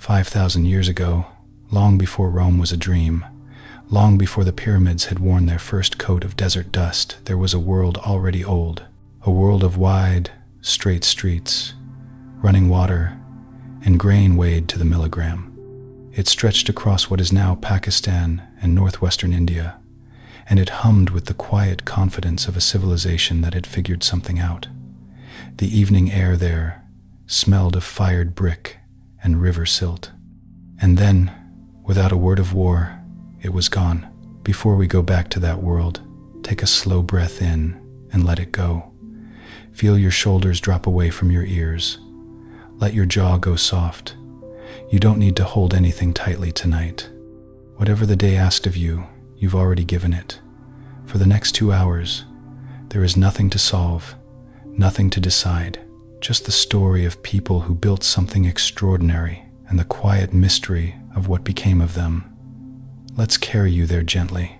5,000 years ago, long before Rome was a dream, long before the pyramids had worn their first coat of desert dust, there was a world already old, a world of wide, straight streets, running water, and grain weighed to the milligram. It stretched across what is now Pakistan and northwestern India, and it hummed with the quiet confidence of a civilization that had figured something out. The evening air there smelled of fired brick and river silt. And then, without a word of war, it was gone. Before we go back to that world, take a slow breath in and let it go. Feel your shoulders drop away from your ears. Let your jaw go soft. You don't need to hold anything tightly tonight. Whatever the day asked of you, you've already given it. For the next 2 hours, there is nothing to solve, nothing to decide, just the story of people who built something extraordinary and the quiet mystery of what became of them. Let's carry you there gently.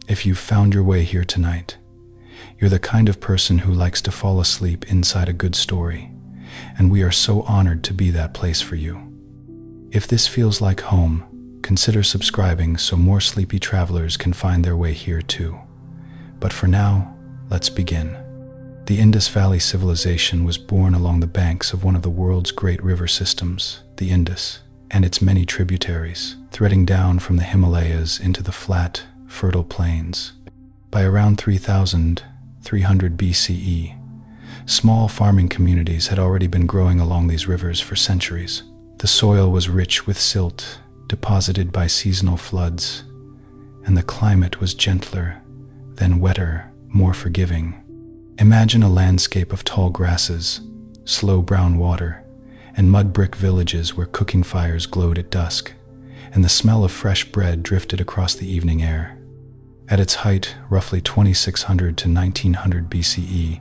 If you've found your way here tonight, you're the kind of person who likes to fall asleep inside a good story, and we are so honored to be that place for you. If this feels like home, consider subscribing so more sleepy travelers can find their way here too. But for now, let's begin. The Indus Valley Civilization was born along the banks of one of the world's great river systems, the Indus, and its many tributaries, threading down from the Himalayas into the flat, fertile plains. By around 3,300 BCE, small farming communities had already been growing along these rivers for centuries. The soil was rich with silt, deposited by seasonal floods, and the climate was gentler, then wetter, more forgiving. Imagine a landscape of tall grasses, slow brown water, and mud brick villages where cooking fires glowed at dusk, and the smell of fresh bread drifted across the evening air. At its height, roughly 2600 to 1900 BCE,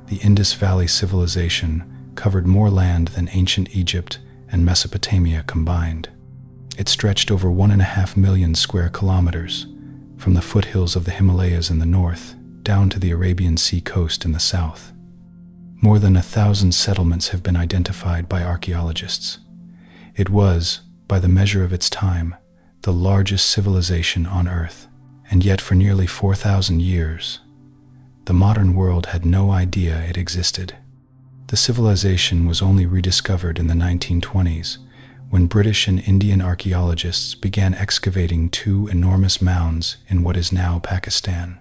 the Indus Valley Civilization covered more land than ancient Egypt and Mesopotamia combined. It stretched over 1.5 million square kilometers, from the foothills of the Himalayas in the north down to the Arabian Sea coast in the south. More than 1,000 settlements have been identified by archaeologists. It was, by the measure of its time, the largest civilization on Earth. And yet for nearly 4,000 years, the modern world had no idea it existed. The civilization was only rediscovered in the 1920s, when British and Indian archaeologists began excavating 2 enormous mounds in what is now Pakistan.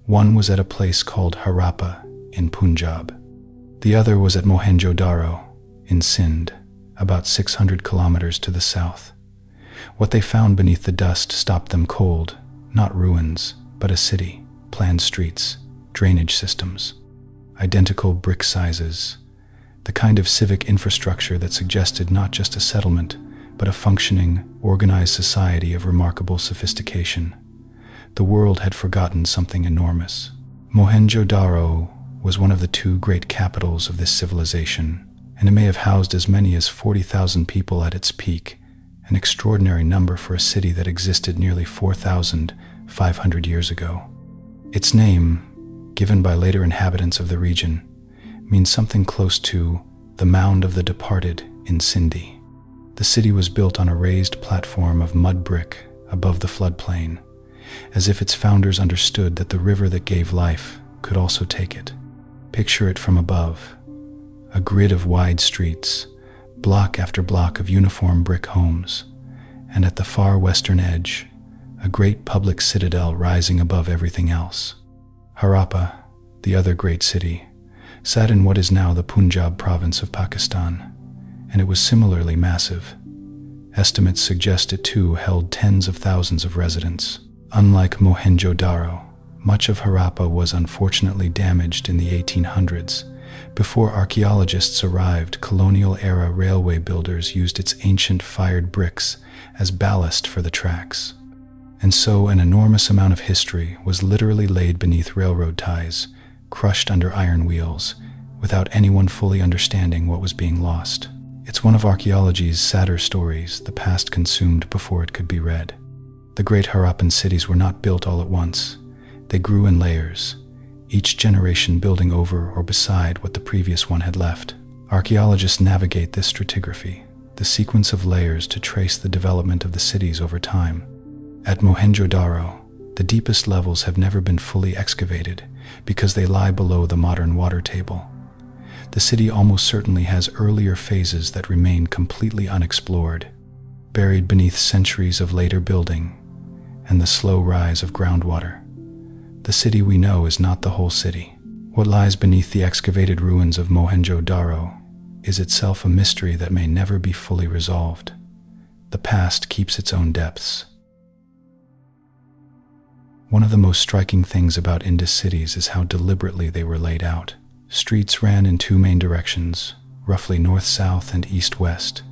One was at a place called Harappa in Punjab. The other was at Mohenjo-daro in Sindh, about 600 kilometers to the south. What they found beneath the dust stopped them cold, not ruins, but a city, planned streets, drainage systems, identical brick sizes, the kind of civic infrastructure that suggested not just a settlement, but a functioning, organized society of remarkable sophistication. The world had forgotten something enormous. Mohenjo-daro was one of the 2 great capitals of this civilization, and it may have housed as many as 40,000 people at its peak, an extraordinary number for a city that existed nearly 4,500 years ago. Its name, given by later inhabitants of the region, means something close to the Mound of the Departed in Sindhi. The city was built on a raised platform of mud brick above the floodplain, as if its founders understood that the river that gave life could also take it. Picture it from above, a grid of wide streets, block after block of uniform brick homes, and at the far western edge, a great public citadel rising above everything else. Harappa, the other great city, sat in what is now the Punjab province of Pakistan, and it was similarly massive. Estimates suggest it too held tens of thousands of residents. Unlike Mohenjo-daro, much of Harappa was unfortunately damaged in the 1800s. Before archaeologists arrived, colonial-era railway builders used its ancient fired bricks as ballast for the tracks. And so an enormous amount of history was literally laid beneath railroad ties, crushed under iron wheels, without anyone fully understanding what was being lost. It's one of archaeology's sadder stories, the past consumed before it could be read. The great Harappan cities were not built all at once. They grew in layers, each generation building over or beside what the previous one had left. Archaeologists navigate this stratigraphy, the sequence of layers to trace the development of the cities over time. At Mohenjo-daro, the deepest levels have never been fully excavated because they lie below the modern water table. The city almost certainly has earlier phases that remain completely unexplored, buried beneath centuries of later building and the slow rise of groundwater. The city we know is not the whole city. What lies beneath the excavated ruins of Mohenjo-daro is itself a mystery that may never be fully resolved. The past keeps its own depths. One of the most striking things about Indus cities is how deliberately they were laid out. Streets ran in two main directions, roughly north-south and east-west,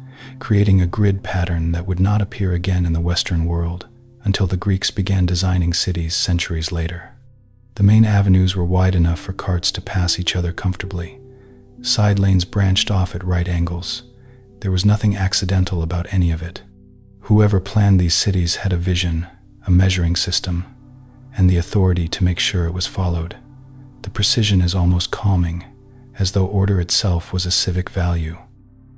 creating a grid pattern that would not appear again in the Western world until the Greeks began designing cities centuries later. The main avenues were wide enough for carts to pass each other comfortably. Side lanes branched off at right angles. There was nothing accidental about any of it. Whoever planned these cities had a vision, a measuring system, and the authority to make sure it was followed. The precision is almost calming, as though order itself was a civic value.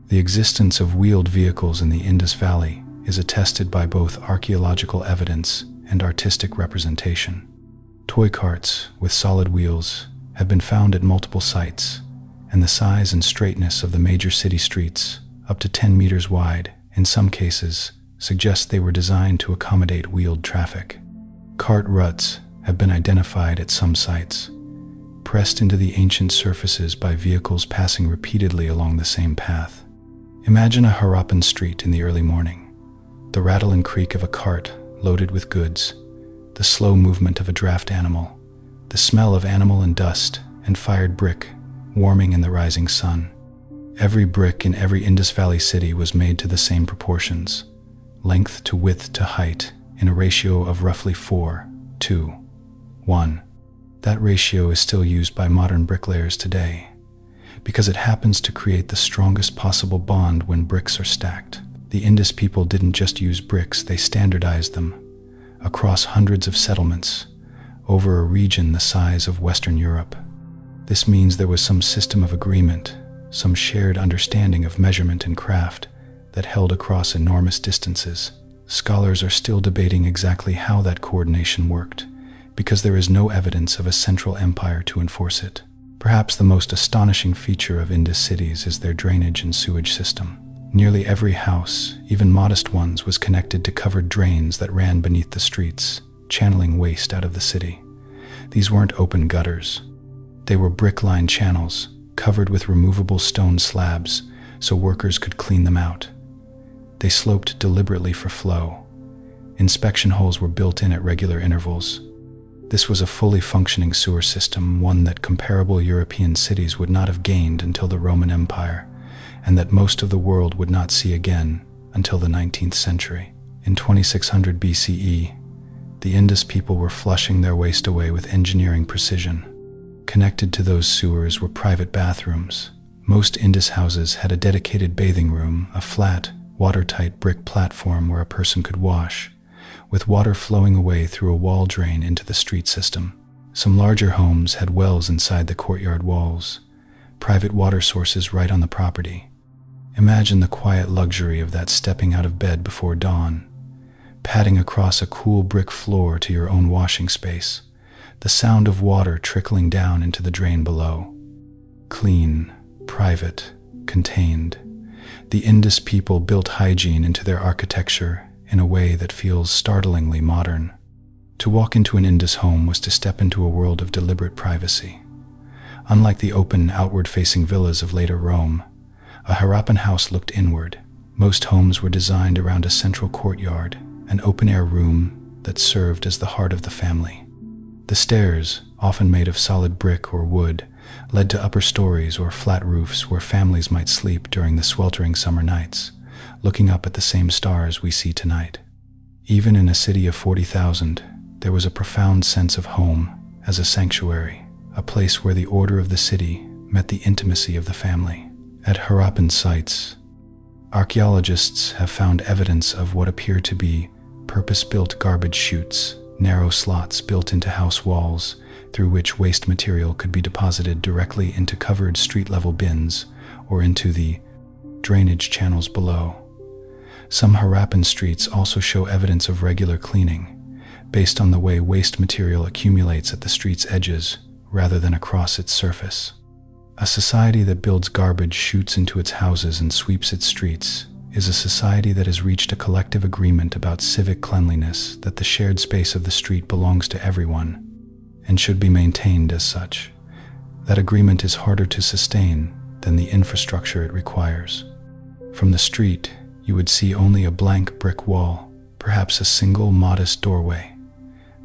The existence of wheeled vehicles in the Indus Valley is attested by both archaeological evidence and artistic representation. Toy carts with solid wheels have been found at multiple sites, and the size and straightness of the major city streets, up to 10 meters wide, in some cases, suggest they were designed to accommodate wheeled traffic. Cart ruts have been identified at some sites, pressed into the ancient surfaces by vehicles passing repeatedly along the same path. Imagine a Harappan street in the early morning. The rattle and creak of a cart loaded with goods, the slow movement of a draft animal, the smell of animal and dust and fired brick warming in the rising sun. Every brick in every Indus Valley city was made to the same proportions, length to width to height, in a ratio of roughly 4:1. That ratio is still used by modern bricklayers today, because it happens to create the strongest possible bond when bricks are stacked. The Indus people didn't just use bricks, they standardized them across hundreds of settlements over a region the size of Western Europe. This means there was some system of agreement, some shared understanding of measurement and craft that held across enormous distances. Scholars are still debating exactly how that coordination worked, because there is no evidence of a central empire to enforce it. Perhaps the most astonishing feature of Indus cities is their drainage and sewage system. Nearly every house, even modest ones, was connected to covered drains that ran beneath the streets, channeling waste out of the city. These weren't open gutters. They were brick-lined channels, covered with removable stone slabs, so workers could clean them out. They sloped deliberately for flow. Inspection holes were built in at regular intervals. This was a fully functioning sewer system, one that comparable European cities would not have gained until the Roman Empire, and that most of the world would not see again until the 19th century. In 2600 BCE, the Indus people were flushing their waste away with engineering precision. Connected to those sewers were private bathrooms. Most Indus houses had a dedicated bathing room, a flat, watertight brick platform where a person could wash, with water flowing away through a wall drain into the street system. Some larger homes had wells inside the courtyard walls, private water sources right on the property. Imagine the quiet luxury of that, stepping out of bed before dawn, padding across a cool brick floor to your own washing space, the sound of water trickling down into the drain below. Clean, private, contained. The Indus people built hygiene into their architecture in a way that feels startlingly modern. To walk into an Indus home was to step into a world of deliberate privacy. Unlike the open, outward-facing villas of later Rome, a Harappan house looked inward. Most homes were designed around a central courtyard, an open-air room that served as the heart of the family. The stairs, often made of solid brick or wood, led to upper stories or flat roofs where families might sleep during the sweltering summer nights, looking up at the same stars we see tonight. Even in a city of 40,000, there was a profound sense of home as a sanctuary, a place where the order of the city met the intimacy of the family. At Harappan sites, archaeologists have found evidence of what appear to be purpose-built garbage chutes, narrow slots built into house walls through which waste material could be deposited directly into covered street-level bins or into the drainage channels below. Some Harappan streets also show evidence of regular cleaning, based on the way waste material accumulates at the street's edges rather than across its surface. A society that builds garbage chutes into its houses and sweeps its streets is a society that has reached a collective agreement about civic cleanliness, that the shared space of the street belongs to everyone and should be maintained as such. That agreement is harder to sustain than the infrastructure it requires. From the street, you would see only a blank brick wall, perhaps a single modest doorway.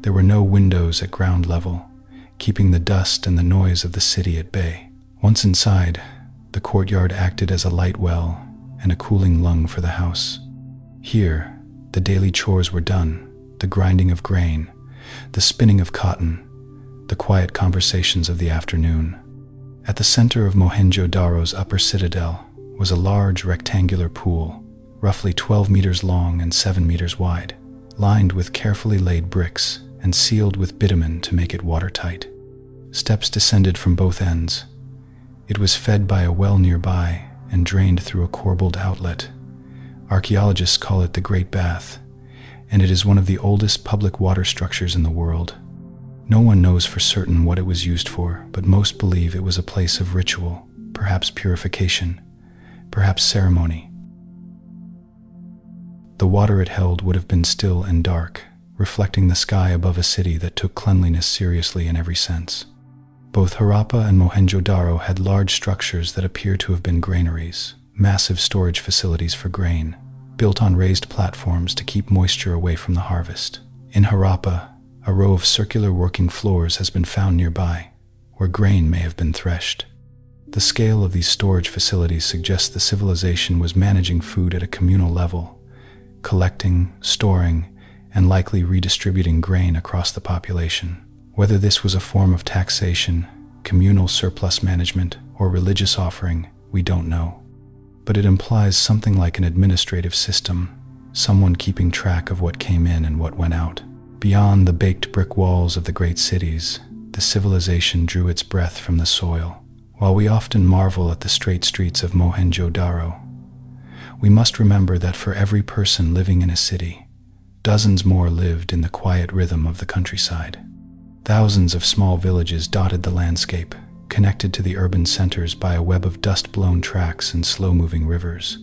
There were no windows at ground level, keeping the dust and the noise of the city at bay. Once inside, the courtyard acted as a light well and a cooling lung for the house. Here, the daily chores were done, the grinding of grain, the spinning of cotton, the quiet conversations of the afternoon. At the center of Mohenjo-daro's upper citadel was a large rectangular pool, roughly 12 meters long and 7 meters wide, lined with carefully laid bricks and sealed with bitumen to make it watertight. Steps descended from both ends. It was fed by a well nearby and drained through a corbelled outlet. Archaeologists call it the Great Bath, and it is one of the oldest public water structures in the world. No one knows for certain what it was used for, but most believe it was a place of ritual, perhaps purification, perhaps ceremony. The water it held would have been still and dark, reflecting the sky above a city that took cleanliness seriously in every sense. Both Harappa and Mohenjo-daro had large structures that appear to have been granaries, massive storage facilities for grain, built on raised platforms to keep moisture away from the harvest. In Harappa, a row of circular working floors has been found nearby, where grain may have been threshed. The scale of these storage facilities suggests the civilization was managing food at a communal level, collecting, storing, and likely redistributing grain across the population. Whether this was a form of taxation, communal surplus management, or religious offering, we don't know. But it implies something like an administrative system, someone keeping track of what came in and what went out. Beyond the baked brick walls of the great cities, the civilization drew its breath from the soil. While we often marvel at the straight streets of Mohenjo-daro, we must remember that for every person living in a city, dozens more lived in the quiet rhythm of the countryside. Thousands of small villages dotted the landscape, connected to the urban centers by a web of dust-blown tracks and slow-moving rivers.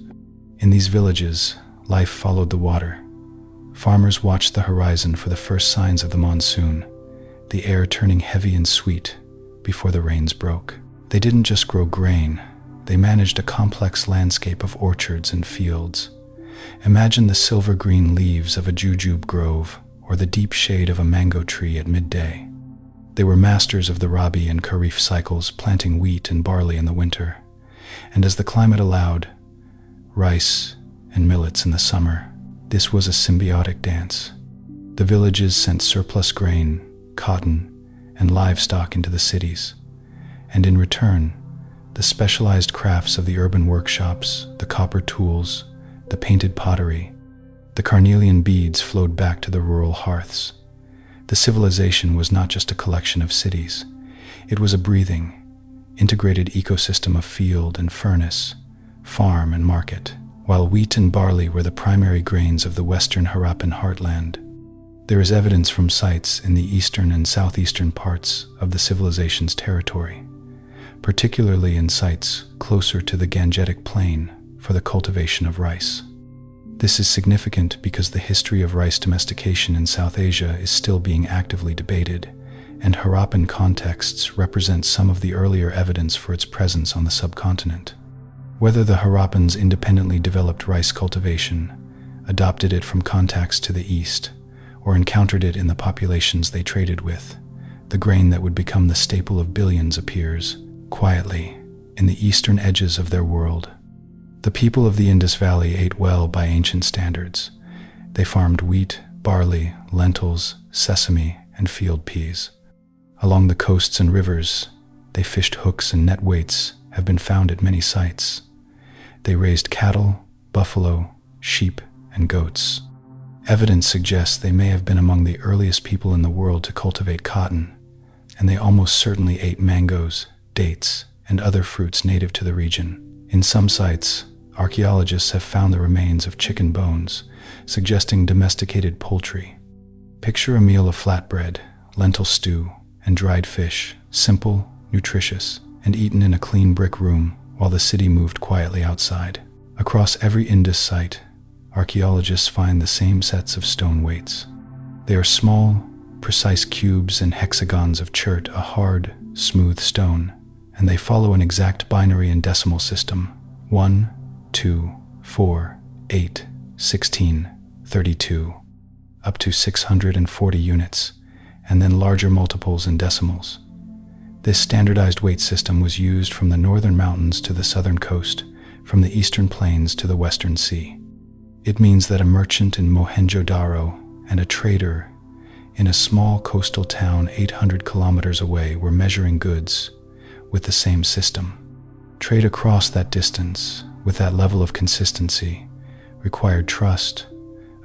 In these villages, life followed the water. Farmers watched the horizon for the first signs of the monsoon, the air turning heavy and sweet before the rains broke. They didn't just grow grain, they managed a complex landscape of orchards and fields. Imagine the silver-green leaves of a jujube grove or the deep shade of a mango tree at midday. They were masters of the Rabi and Kharif cycles, planting wheat and barley in the winter, and as the climate allowed, rice and millets in the summer. This was a symbiotic dance. The villages sent surplus grain, cotton, and livestock into the cities, and in return, the specialized crafts of the urban workshops, the copper tools, the painted pottery, the carnelian beads flowed back to the rural hearths. The civilization was not just a collection of cities. It was a breathing, integrated ecosystem of field and furnace, farm and market. While wheat and barley were the primary grains of the western Harappan heartland, there is evidence from sites in the eastern and southeastern parts of the civilization's territory, particularly in sites closer to the Gangetic Plain for the cultivation of rice. This is significant because the history of rice domestication in South Asia is still being actively debated, and Harappan contexts represent some of the earlier evidence for its presence on the subcontinent. Whether the Harappans independently developed rice cultivation, adopted it from contacts to the east, or encountered it in the populations they traded with, the grain that would become the staple of billions appears, quietly, in the eastern edges of their world. The people of the Indus Valley ate well by ancient standards. They farmed wheat, barley, lentils, sesame, and field peas. Along the coasts and rivers, they fished hooks and net weights have been found at many sites. They raised cattle, buffalo, sheep, and goats. Evidence suggests they may have been among the earliest people in the world to cultivate cotton, and they almost certainly ate mangoes, dates, and other fruits native to the region. In some sites, Archaeologists have found the remains of chicken bones, suggesting domesticated poultry. Picture a meal of flatbread, lentil stew, and dried fish, simple, nutritious, and eaten in a clean brick room while the city moved quietly outside. Across every Indus site, archaeologists find the same sets of stone weights. They are small, precise cubes and hexagons of chert, a hard, smooth stone, and they follow an exact binary and decimal system: 1, 2, 4, 8, 16, 32, up to 640 units, and then larger multiples in decimals. This standardized weight system was used from the northern mountains to the southern coast, from the eastern plains to the western sea. It means that a merchant in Mohenjo-daro and a trader in a small coastal town 800 kilometers away were measuring goods with the same system. Trade across that distance with that level of consistency required trust,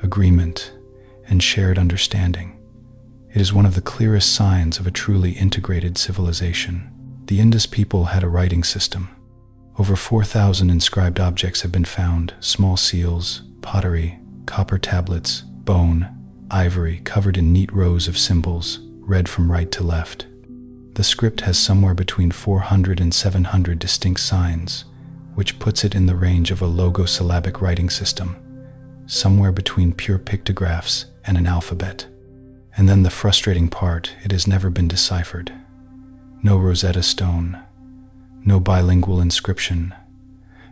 agreement, and shared understanding. It is one of the clearest signs of a truly integrated civilization. The Indus people had a writing system. Over 4,000 inscribed objects have been found: small seals, pottery, copper tablets, bone, ivory, covered in neat rows of symbols, read from right to left. The script has somewhere between 400 and 700 distinct signs, which puts it in the range of a logosyllabic writing system, somewhere between pure pictographs and an alphabet. And then the frustrating part: it has never been deciphered. No Rosetta Stone, no bilingual inscription,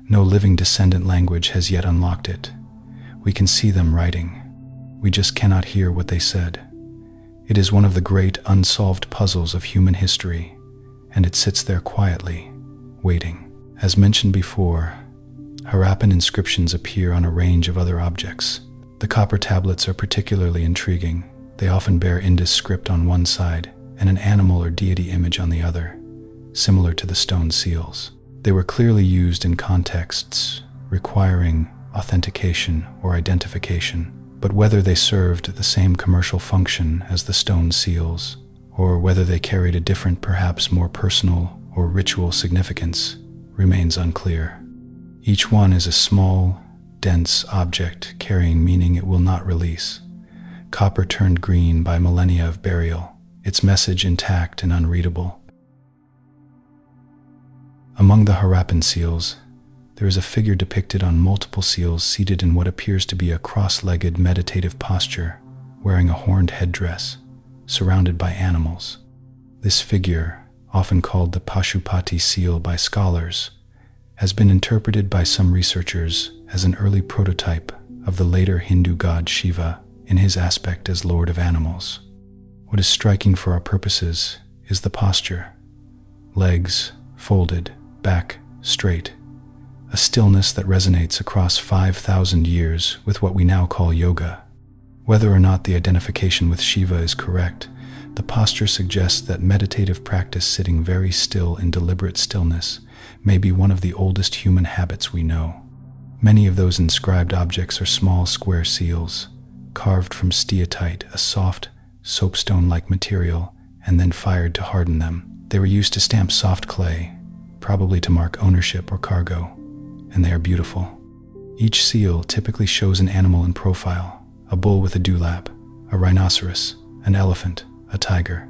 no living descendant language has yet unlocked it. We can see them writing. We just cannot hear what they said. It is one of the great unsolved puzzles of human history, and it sits there quietly, waiting. As mentioned before, Harappan inscriptions appear on a range of other objects. The copper tablets are particularly intriguing. They often bear Indus script on one side and an animal or deity image on the other, similar to the stone seals. They were clearly used in contexts requiring authentication or identification, but whether they served the same commercial function as the stone seals, or whether they carried a different, perhaps more personal or ritual significance, remains unclear. Each one is a small, dense object carrying meaning it will not release. Copper turned green by millennia of burial, its message intact and unreadable. Among the Harappan seals, there is a figure depicted on multiple seals seated in what appears to be a cross-legged meditative posture, wearing a horned headdress, surrounded by animals. This figure, often called the Pashupati seal by scholars, has been interpreted by some researchers as an early prototype of the later Hindu god Shiva in his aspect as Lord of Animals. What is striking for our purposes is the posture: legs folded, back straight, a stillness that resonates across 5,000 years with what we now call yoga. Whether or not the identification with Shiva is correct, the posture suggests that meditative practice, sitting very still in deliberate stillness, may be one of the oldest human habits we know. Many of those inscribed objects are small square seals, carved from steatite, a soft, soapstone-like material, and then fired to harden them. They were used to stamp soft clay, probably to mark ownership or cargo, and they are beautiful. Each seal typically shows an animal in profile: a bull with a dewlap, a rhinoceros, an elephant, a tiger,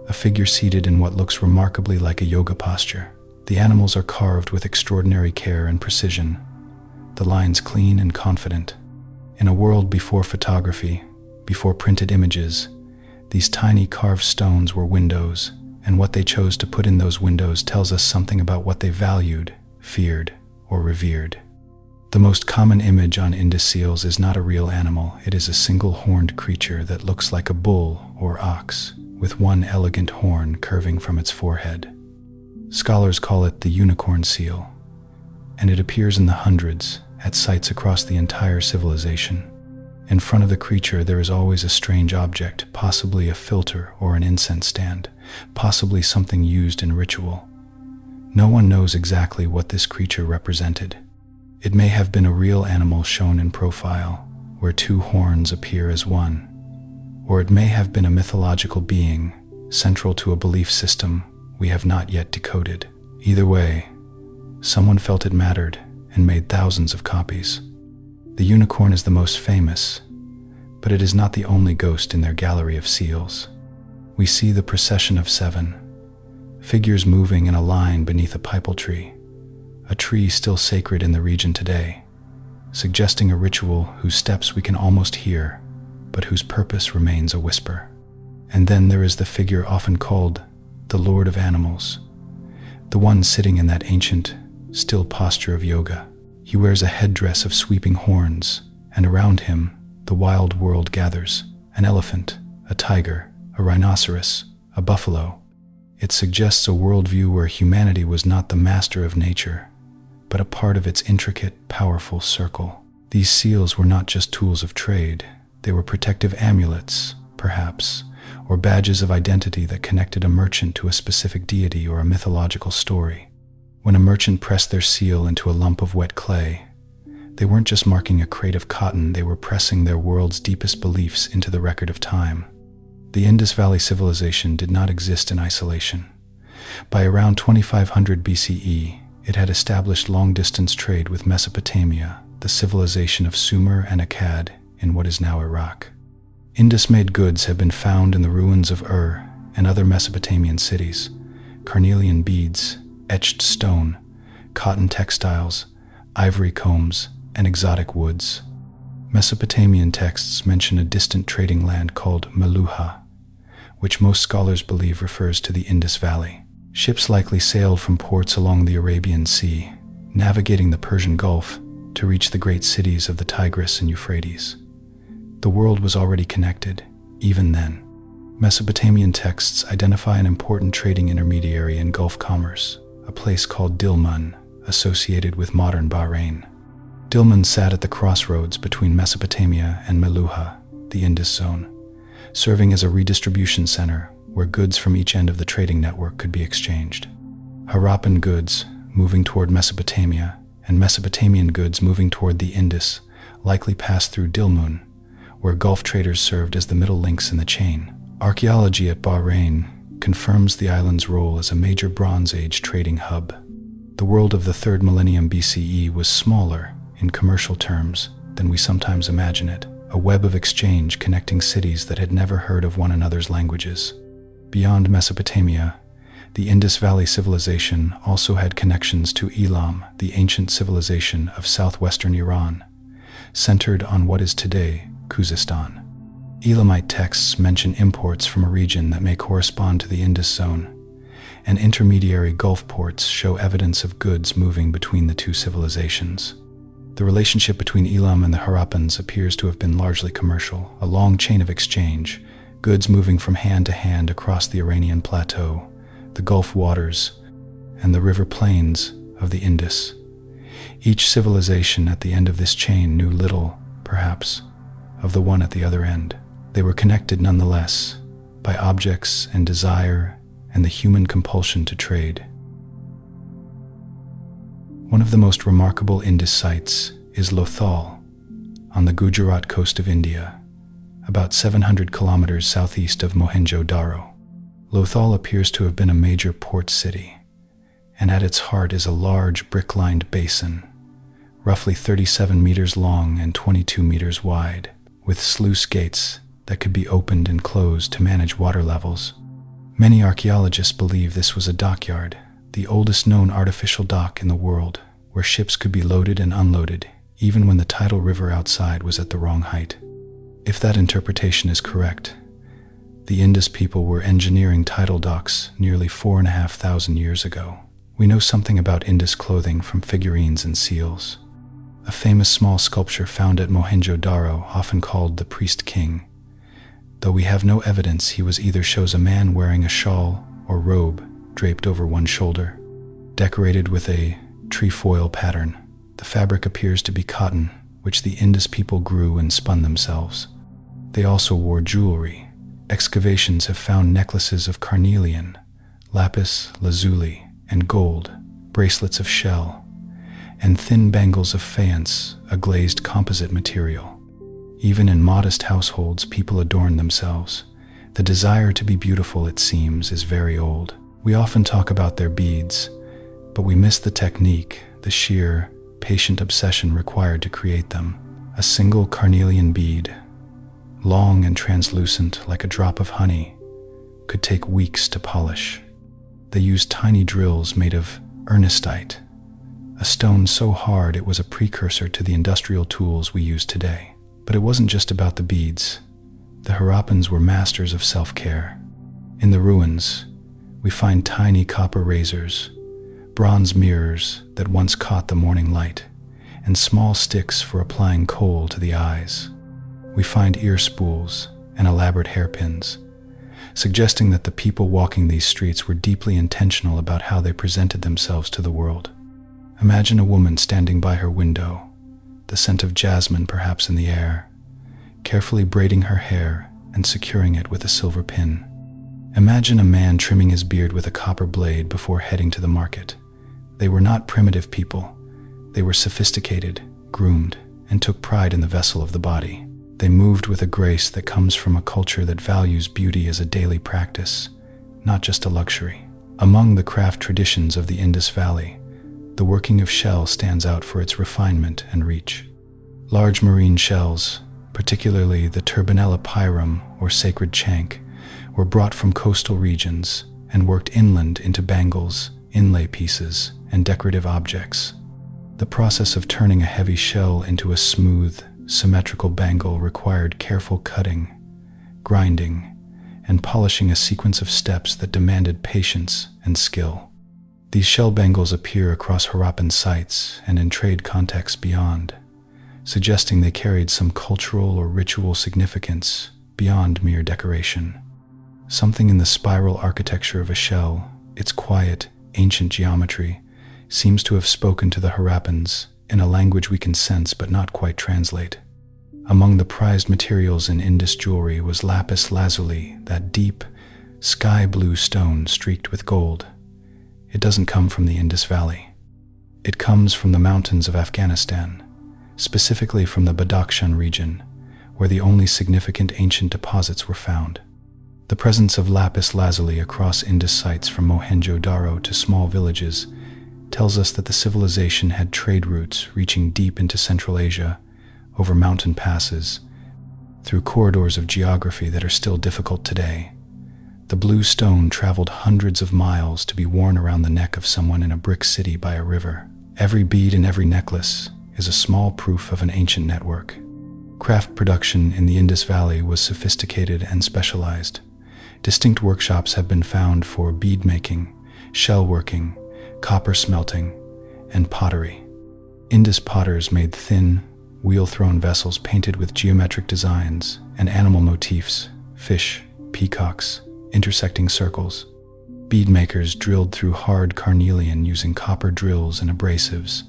a figure seated in what looks remarkably like a yoga posture. The animals are carved with extraordinary care and precision, the lines clean and confident. In a world before photography, before printed images, these tiny carved stones were windows, and what they chose to put in those windows tells us something about what they valued, feared, or revered. The most common image on Indus seals is not a real animal. It is a single horned creature that looks like a bull or ox, with one elegant horn curving from its forehead. Scholars call it the unicorn seal, and it appears in the hundreds at sites across the entire civilization. In front of the creature there is always a strange object, possibly a filter or an incense stand, possibly something used in ritual. No one knows exactly what this creature represented. It may have been a real animal shown in profile, where two horns appear as one, or it may have been a mythological being, central to a belief system we have not yet decoded. Either way, someone felt it mattered, and made thousands of copies. The unicorn is the most famous, but it is not the only ghost in their gallery of seals. We see the procession of 7, figures moving in a line beneath a pipal tree, a tree still sacred in the region today, suggesting a ritual whose steps we can almost hear, but whose purpose remains a whisper. And then there is the figure often called the Lord of Animals, the one sitting in that ancient, still posture of yoga. He wears a headdress of sweeping horns, and around him, the wild world gathers: an elephant, a tiger, a rhinoceros, a buffalo. It suggests a worldview where humanity was not the master of nature, but a part of its intricate, powerful circle. These seals were not just tools of trade, they were protective amulets, perhaps, or badges of identity that connected a merchant to a specific deity or a mythological story. When a merchant pressed their seal into a lump of wet clay, they weren't just marking a crate of cotton, they were pressing their world's deepest beliefs into the record of time. The Indus Valley Civilization did not exist in isolation. By around 2500 BCE, it had established long-distance trade with Mesopotamia, the civilization of Sumer and Akkad in what is now Iraq. Indus-made goods have been found in the ruins of Ur and other Mesopotamian cities: carnelian beads, etched stone, cotton textiles, ivory combs, and exotic woods. Mesopotamian texts mention a distant trading land called Meluha, which most scholars believe refers to the Indus Valley. Ships likely sailed from ports along the Arabian Sea, navigating the Persian Gulf to reach the great cities of the Tigris and Euphrates. The world was already connected, even then. Mesopotamian texts identify an important trading intermediary in Gulf commerce, a place called Dilmun, associated with modern Bahrain. Dilmun sat at the crossroads between Mesopotamia and Meluha, the Indus zone, serving as a redistribution center where goods from each end of the trading network could be exchanged. Harappan goods moving toward Mesopotamia and Mesopotamian goods moving toward the Indus likely passed through Dilmun, where Gulf traders served as the middle links in the chain. Archaeology at Bahrain confirms the island's role as a major Bronze Age trading hub. The world of the 3rd millennium BCE was smaller, in commercial terms, than we sometimes imagine it, a web of exchange connecting cities that had never heard of one another's languages. Beyond Mesopotamia, the Indus Valley Civilization also had connections to Elam, the ancient civilization of southwestern Iran, centered on what is today Khuzestan. Elamite texts mention imports from a region that may correspond to the Indus zone, and intermediary Gulf ports show evidence of goods moving between the two civilizations. The relationship between Elam and the Harappans appears to have been largely commercial, a long chain of exchange, goods moving from hand to hand across the Iranian plateau, the Gulf waters, and the river plains of the Indus. Each civilization at the end of this chain knew little, perhaps, of the one at the other end. They were connected nonetheless by objects and desire and the human compulsion to trade. One of the most remarkable Indus sites is Lothal, on the Gujarat coast of India, about 700 kilometers southeast of Mohenjo-daro. Lothal appears to have been a major port city, and at its heart is a large brick-lined basin, roughly 37 meters long and 22 meters wide, with sluice gates that could be opened and closed to manage water levels. Many archaeologists believe this was a dockyard, the oldest known artificial dock in the world, where ships could be loaded and unloaded, even when the tidal river outside was at the wrong height. If that interpretation is correct, the Indus people were engineering tidal docks nearly 4,500 years ago. We know something about Indus clothing from figurines and seals. A famous small sculpture found at Mohenjo-daro, often called the Priest King, though we have no evidence he was either, shows a man wearing a shawl or robe draped over one shoulder, decorated with a trefoil pattern. The fabric appears to be cotton, which the Indus people grew and spun themselves. They also wore jewelry. Excavations have found necklaces of carnelian, lapis lazuli, and gold, bracelets of shell, and thin bangles of faience, a glazed composite material. Even in modest households, people adorn themselves. The desire to be beautiful, it seems, is very old. We often talk about their beads, but we miss the technique, the sheer, patient obsession required to create them. A single carnelian bead, long and translucent like a drop of honey, could take weeks to polish. They used tiny drills made of ernestite, a stone so hard it was a precursor to the industrial tools we use today. But it wasn't just about the beads. The Harappans were masters of self-care. In the ruins, we find tiny copper razors, bronze mirrors that once caught the morning light, and small sticks for applying kohl to the eyes. We find ear spools and elaborate hairpins, suggesting that the people walking these streets were deeply intentional about how they presented themselves to the world. Imagine a woman standing by her window, the scent of jasmine perhaps in the air, carefully braiding her hair and securing it with a silver pin. Imagine a man trimming his beard with a copper blade before heading to the market. They were not primitive people. They were sophisticated, groomed, and took pride in the vessel of the body. They moved with a grace that comes from a culture that values beauty as a daily practice, not just a luxury. Among the craft traditions of the Indus Valley, the working of shell stands out for its refinement and reach. Large marine shells, particularly the Turbinella pyrum or sacred chank, were brought from coastal regions and worked inland into bangles, inlay pieces, and decorative objects. The process of turning a heavy shell into a smooth, symmetrical bangle required careful cutting, grinding, and polishing, a sequence of steps that demanded patience and skill. These shell bangles appear across Harappan sites and in trade contexts beyond, suggesting they carried some cultural or ritual significance beyond mere decoration. Something in the spiral architecture of a shell, its quiet, ancient geometry, seems to have spoken to the Harappans in a language we can sense but not quite translate. Among the prized materials in Indus jewelry was lapis lazuli, that deep, sky blue stone streaked with gold. It doesn't come from the Indus Valley. It comes from the mountains of Afghanistan, specifically from the Badakhshan region, where the only significant ancient deposits were found. The presence of lapis lazuli across Indus sites from Mohenjo-daro to small villages tells us that the civilization had trade routes reaching deep into Central Asia, over mountain passes, through corridors of geography that are still difficult today. The blue stone traveled hundreds of miles to be worn around the neck of someone in a brick city by a river. Every bead and every necklace is a small proof of an ancient network. Craft production in the Indus Valley was sophisticated and specialized. Distinct workshops have been found for bead making, shell working, copper smelting, and pottery. Indus potters made thin, wheel-thrown vessels painted with geometric designs and animal motifs, fish, peacocks, intersecting circles. Bead makers drilled through hard carnelian using copper drills and abrasives,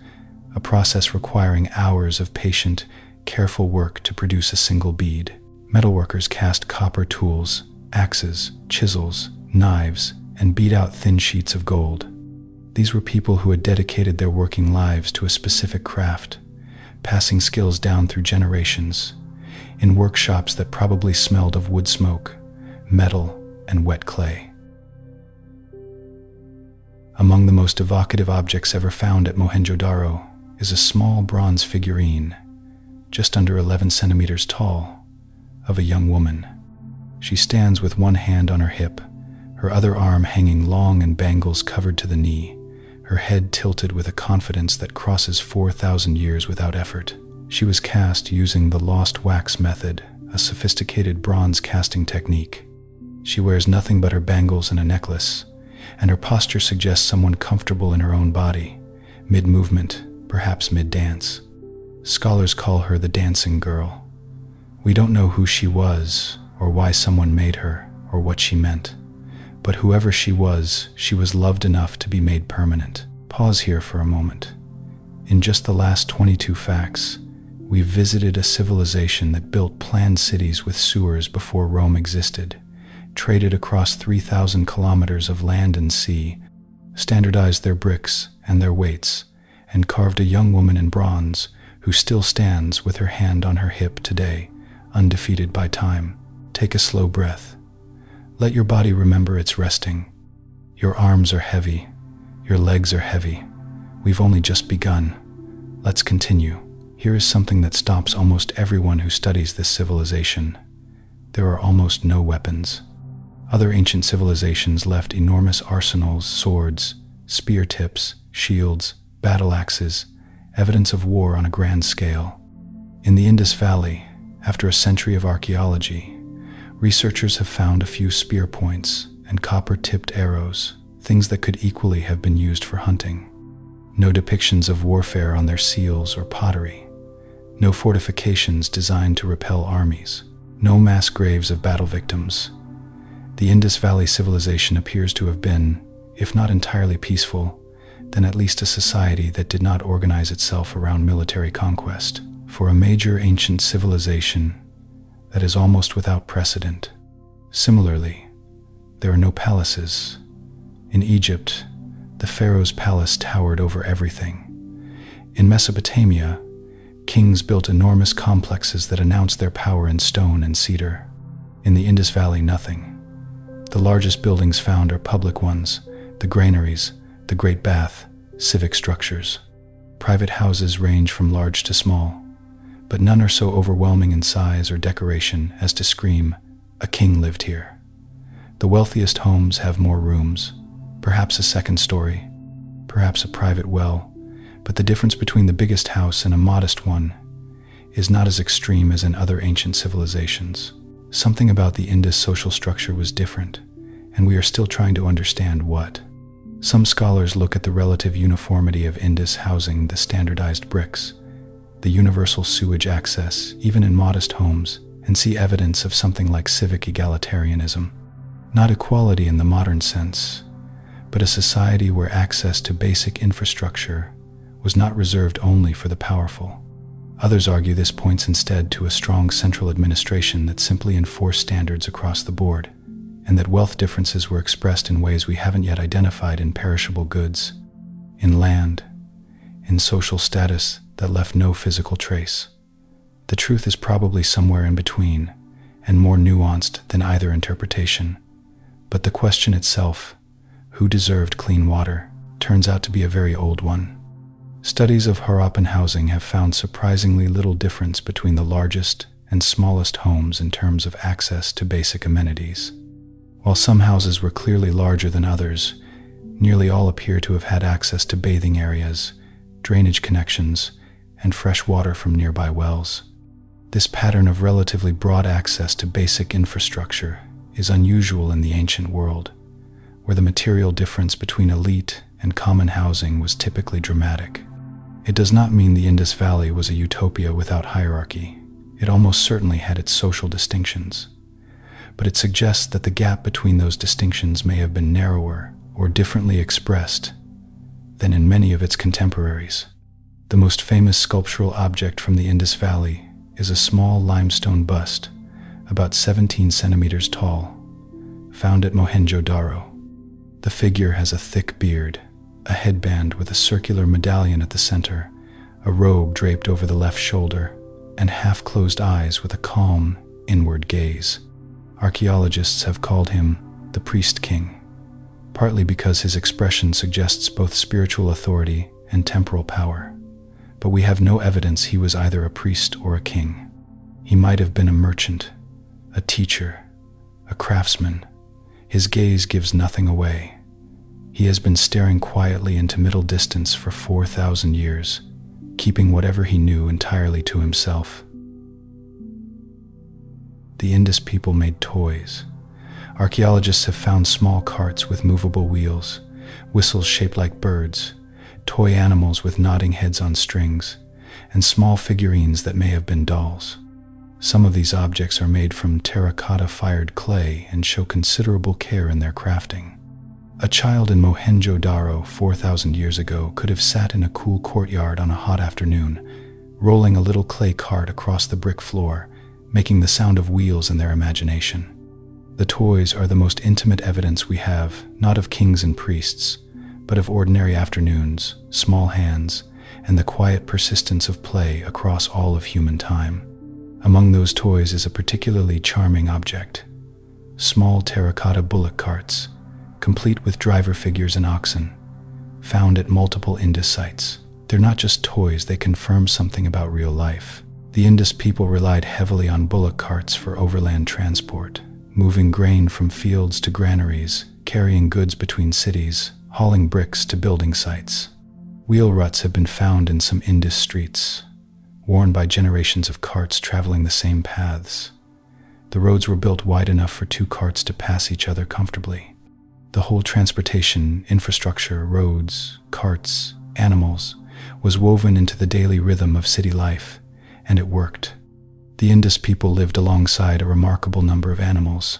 a process requiring hours of patient, careful work to produce a single bead. Metalworkers cast copper tools, axes, chisels, knives, and beat out thin sheets of gold. These were people who had dedicated their working lives to a specific craft, passing skills down through generations, in workshops that probably smelled of wood smoke, metal, and wet clay. Among the most evocative objects ever found at Mohenjo-daro is a small bronze figurine, just under 11 centimeters tall, of a young woman. She stands with one hand on her hip, her other arm hanging long in bangles covered to the knee, her head tilted with a confidence that crosses 4,000 years without effort. She was cast using the lost wax method, a sophisticated bronze casting technique. She wears nothing but her bangles and a necklace, and her posture suggests someone comfortable in her own body, mid-movement, perhaps mid-dance. Scholars call her the dancing girl. We don't know who she was, or why someone made her, or what she meant. But whoever she was loved enough to be made permanent. Pause here for a moment. In just the last 22 facts, we've visited a civilization that built planned cities with sewers before Rome existed, traded across 3,000 kilometers of land and sea, standardized their bricks and their weights, and carved a young woman in bronze who still stands with her hand on her hip today, undefeated by time. Take a slow breath. Let your body remember it's resting. Your arms are heavy. Your legs are heavy. We've only just begun. Let's continue. Here is something that stops almost everyone who studies this civilization. There are almost no weapons. Other ancient civilizations left enormous arsenals, swords, spear tips, shields, battle axes, evidence of war on a grand scale. In the Indus Valley, after a century of archaeology, researchers have found a few spear points and copper-tipped arrows, things that could equally have been used for hunting. No depictions of warfare on their seals or pottery. No fortifications designed to repel armies. No mass graves of battle victims. The Indus Valley Civilization appears to have been, if not entirely peaceful, then at least a society that did not organize itself around military conquest. For a major ancient civilization, that is almost without precedent. Similarly, there are no palaces. In Egypt, the pharaoh's palace towered over everything. In Mesopotamia, kings built enormous complexes that announced their power in stone and cedar. In the Indus Valley, nothing. The largest buildings found are public ones, the granaries, the Great Bath, civic structures. Private houses range from large to small, but none are so overwhelming in size or decoration as to scream, "A king lived here." The wealthiest homes have more rooms, perhaps a second story, perhaps a private well, but the difference between the biggest house and a modest one is not as extreme as in other ancient civilizations. Something about the Indus social structure was different, and we are still trying to understand what. Some scholars look at the relative uniformity of Indus housing, the standardized bricks, the universal sewage access, even in modest homes, and see evidence of something like civic egalitarianism. Not equality in the modern sense, but a society where access to basic infrastructure was not reserved only for the powerful. Others argue this points instead to a strong central administration that simply enforced standards across the board, and that wealth differences were expressed in ways we haven't yet identified in perishable goods, in land, in social status that left no physical trace. The truth is probably somewhere in between, and more nuanced than either interpretation. But the question itself, who deserved clean water, turns out to be a very old one. Studies of Harappan housing have found surprisingly little difference between the largest and smallest homes in terms of access to basic amenities. While some houses were clearly larger than others, nearly all appear to have had access to bathing areas, drainage connections, and fresh water from nearby wells. This pattern of relatively broad access to basic infrastructure is unusual in the ancient world, where the material difference between elite and common housing was typically dramatic. It does not mean the Indus Valley was a utopia without hierarchy. It almost certainly had its social distinctions. But it suggests that the gap between those distinctions may have been narrower or differently expressed than in many of its contemporaries. The most famous sculptural object from the Indus Valley is a small limestone bust, about 17 centimeters tall, found at Mohenjo-daro. The figure has a thick beard, a headband with a circular medallion at the center, a robe draped over the left shoulder, and half-closed eyes with a calm, inward gaze. Archaeologists have called him the Priest King, partly because his expression suggests both spiritual authority and temporal power. But we have no evidence he was either a priest or a king. He might have been a merchant, a teacher, a craftsman. His gaze gives nothing away. He has been staring quietly into middle distance for 4,000 years, keeping whatever he knew entirely to himself. The Indus people made toys. Archaeologists have found small carts with movable wheels, whistles shaped like birds, toy animals with nodding heads on strings, and small figurines that may have been dolls. Some of these objects are made from terracotta-fired clay and show considerable care in their crafting. A child in Mohenjo-daro 4,000 years ago could have sat in a cool courtyard on a hot afternoon, rolling a little clay cart across the brick floor, making the sound of wheels in their imagination. The toys are the most intimate evidence we have, not of kings and priests, but of ordinary afternoons, small hands, and the quiet persistence of play across all of human time. Among those toys is a particularly charming object: small terracotta bullock carts, complete with driver figures and oxen, found at multiple Indus sites. They're not just toys, they confirm something about real life. The Indus people relied heavily on bullock carts for overland transport, moving grain from fields to granaries, carrying goods between cities, hauling bricks to building sites. Wheel ruts have been found in some Indus streets, worn by generations of carts traveling the same paths. The roads were built wide enough for two carts to pass each other comfortably. The whole transportation infrastructure, roads, carts, animals, was woven into the daily rhythm of city life, and it worked. The Indus people lived alongside a remarkable number of animals.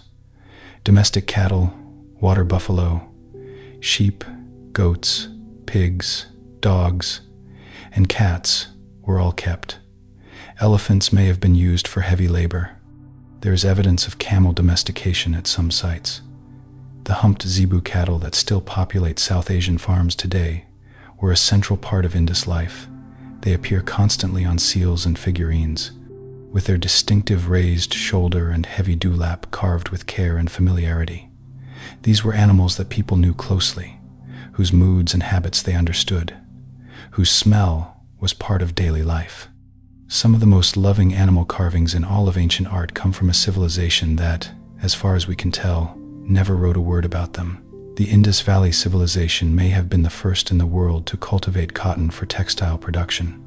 Domestic cattle, water buffalo, sheep, goats, pigs, dogs, and cats were all kept. Elephants may have been used for heavy labor. There is evidence of camel domestication at some sites. The humped zebu cattle that still populate South Asian farms today were a central part of Indus life. They appear constantly on seals and figurines, with their distinctive raised shoulder and heavy dewlap carved with care and familiarity. These were animals that people knew closely, whose moods and habits they understood, whose smell was part of daily life. Some of the most loving animal carvings in all of ancient art come from a civilization that, as far as we can tell, never wrote a word about them. The Indus Valley Civilization may have been the first in the world to cultivate cotton for textile production.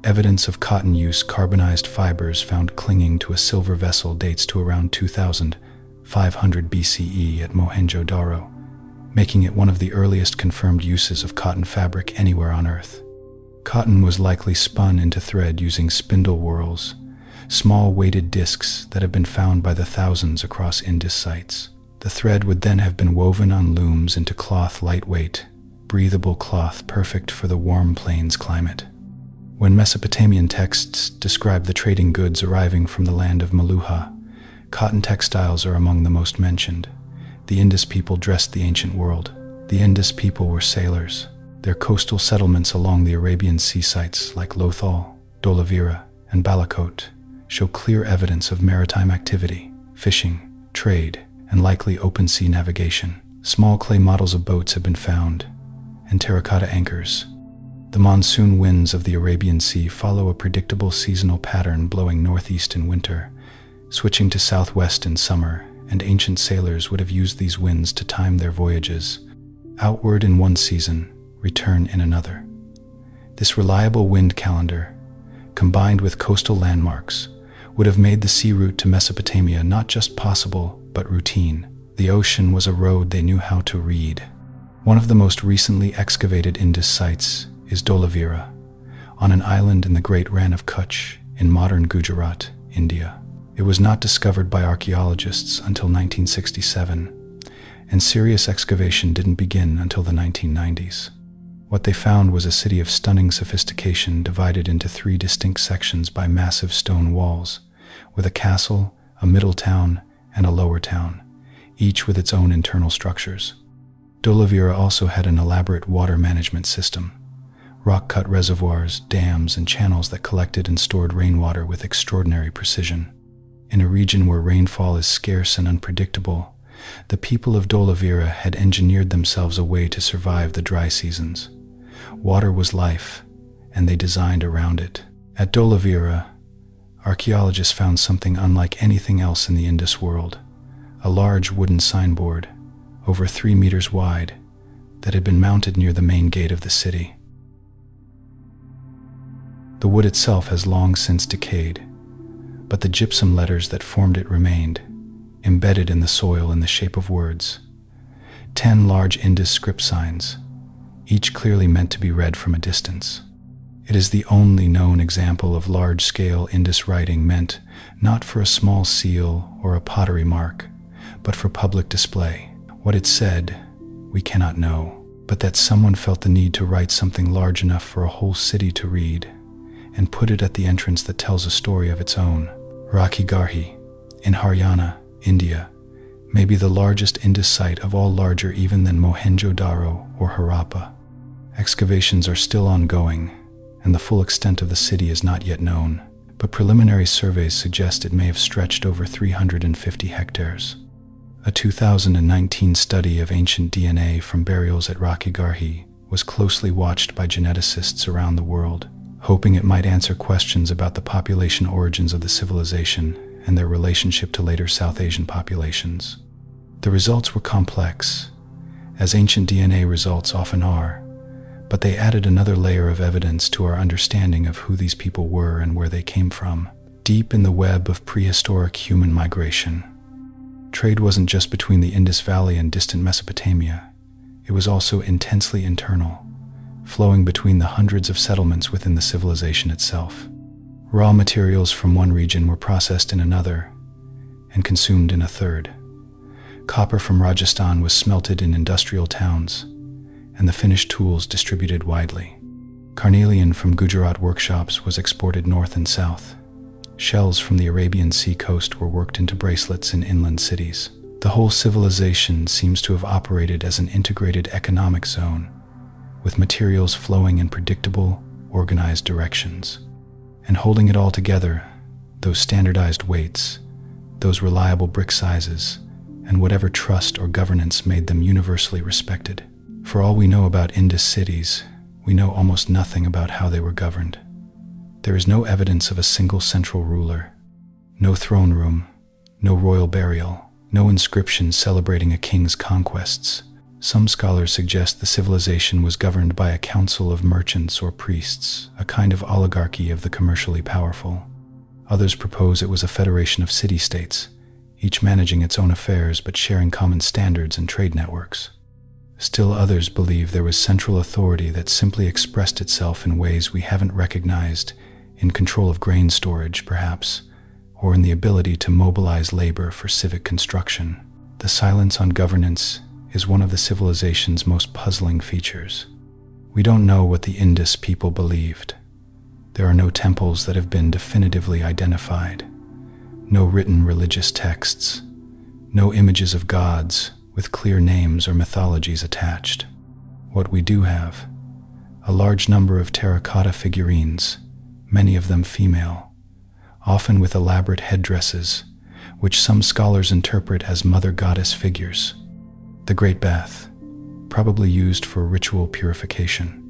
Evidence of cotton use, carbonized fibers found clinging to a silver vessel, dates to around 2500 BCE at Mohenjo-daro, making it one of the earliest confirmed uses of cotton fabric anywhere on Earth. Cotton was likely spun into thread using spindle whorls, small weighted discs that have been found by the thousands across Indus sites. The thread would then have been woven on looms into cloth, lightweight, breathable cloth perfect for the warm plains climate. When Mesopotamian texts describe the trading goods arriving from the land of Meluha, cotton textiles are among the most mentioned. The Indus people dressed the ancient world. The Indus people were sailors. Their coastal settlements along the Arabian sea sites like Lothal, Dholavira, and Balakot show clear evidence of maritime activity, fishing, trade, and likely open sea navigation. Small clay models of boats have been found, and terracotta anchors. The monsoon winds of the Arabian Sea follow a predictable seasonal pattern, blowing northeast in winter, switching to southwest in summer, and ancient sailors would have used these winds to time their voyages, outward in one season, return in another. This reliable wind calendar, combined with coastal landmarks, would have made the sea route to Mesopotamia not just possible, but routine. The ocean was a road they knew how to read. One of the most recently excavated Indus sites is Dholavira, on an island in the Great Rann of Kutch in modern Gujarat, India. It was not discovered by archaeologists until 1967, and serious excavation didn't begin until the 1990s. What they found was a city of stunning sophistication, divided into three distinct sections by massive stone walls, with a castle, a middle town, and a lower town, each with its own internal structures. Dholavira also had an elaborate water management system, rock-cut reservoirs, dams, and channels that collected and stored rainwater with extraordinary precision. In a region where rainfall is scarce and unpredictable, the people of Dholavira had engineered themselves a way to survive the dry seasons. Water was life, and they designed around it. At Dholavira, archaeologists found something unlike anything else in the Indus world: a large wooden signboard, over 3 meters wide, that had been mounted near the main gate of the city. The wood itself has long since decayed, but the gypsum letters that formed it remained, embedded in the soil in the shape of words. 10 large Indus script signs, each clearly meant to be read from a distance. It is the only known example of large-scale Indus writing meant not for a small seal or a pottery mark, but for public display. What it said, we cannot know, but that someone felt the need to write something large enough for a whole city to read, and put it at the entrance that tells a story of its own. Rakhi Garhi, in Haryana, India, may be the largest Indus site of all, larger even than Mohenjo-daro or Harappa. Excavations are still ongoing, and the full extent of the city is not yet known, but preliminary surveys suggest it may have stretched over 350 hectares. A 2019 study of ancient DNA from burials at Rakhi Garhi was closely watched by geneticists around the world, hoping it might answer questions about the population origins of the civilization and their relationship to later South Asian populations. The results were complex, as ancient DNA results often are, but they added another layer of evidence to our understanding of who these people were and where they came from, deep in the web of prehistoric human migration. Trade wasn't just between the Indus Valley and distant Mesopotamia. It was also intensely internal, flowing between the hundreds of settlements within the civilization itself. Raw materials from one region were processed in another and consumed in a third. Copper from Rajasthan was smelted in industrial towns, and the finished tools distributed widely. Carnelian from Gujarat workshops was exported north and south. Shells from the Arabian Sea coast were worked into bracelets in inland cities. The whole civilization seems to have operated as an integrated economic zone, with materials flowing in predictable, organized directions. And holding it all together, those standardized weights, those reliable brick sizes, and whatever trust or governance made them universally respected. For all we know about Indus cities, we know almost nothing about how they were governed. There is no evidence of a single central ruler, no throne room, no royal burial, no inscription celebrating a king's conquests. Some scholars suggest the civilization was governed by a council of merchants or priests, a kind of oligarchy of the commercially powerful. Others propose it was a federation of city-states, each managing its own affairs but sharing common standards and trade networks. Still others believe there was central authority that simply expressed itself in ways we haven't recognized, in control of grain storage, perhaps, or in the ability to mobilize labor for civic construction. The silence on governance is one of the civilization's most puzzling features. We don't know what the Indus people believed. There are no temples that have been definitively identified, no written religious texts, no images of gods with clear names or mythologies attached. What we do have, a large number of terracotta figurines, many of them female, often with elaborate headdresses, which some scholars interpret as mother goddess figures. The Great Bath, probably used for ritual purification.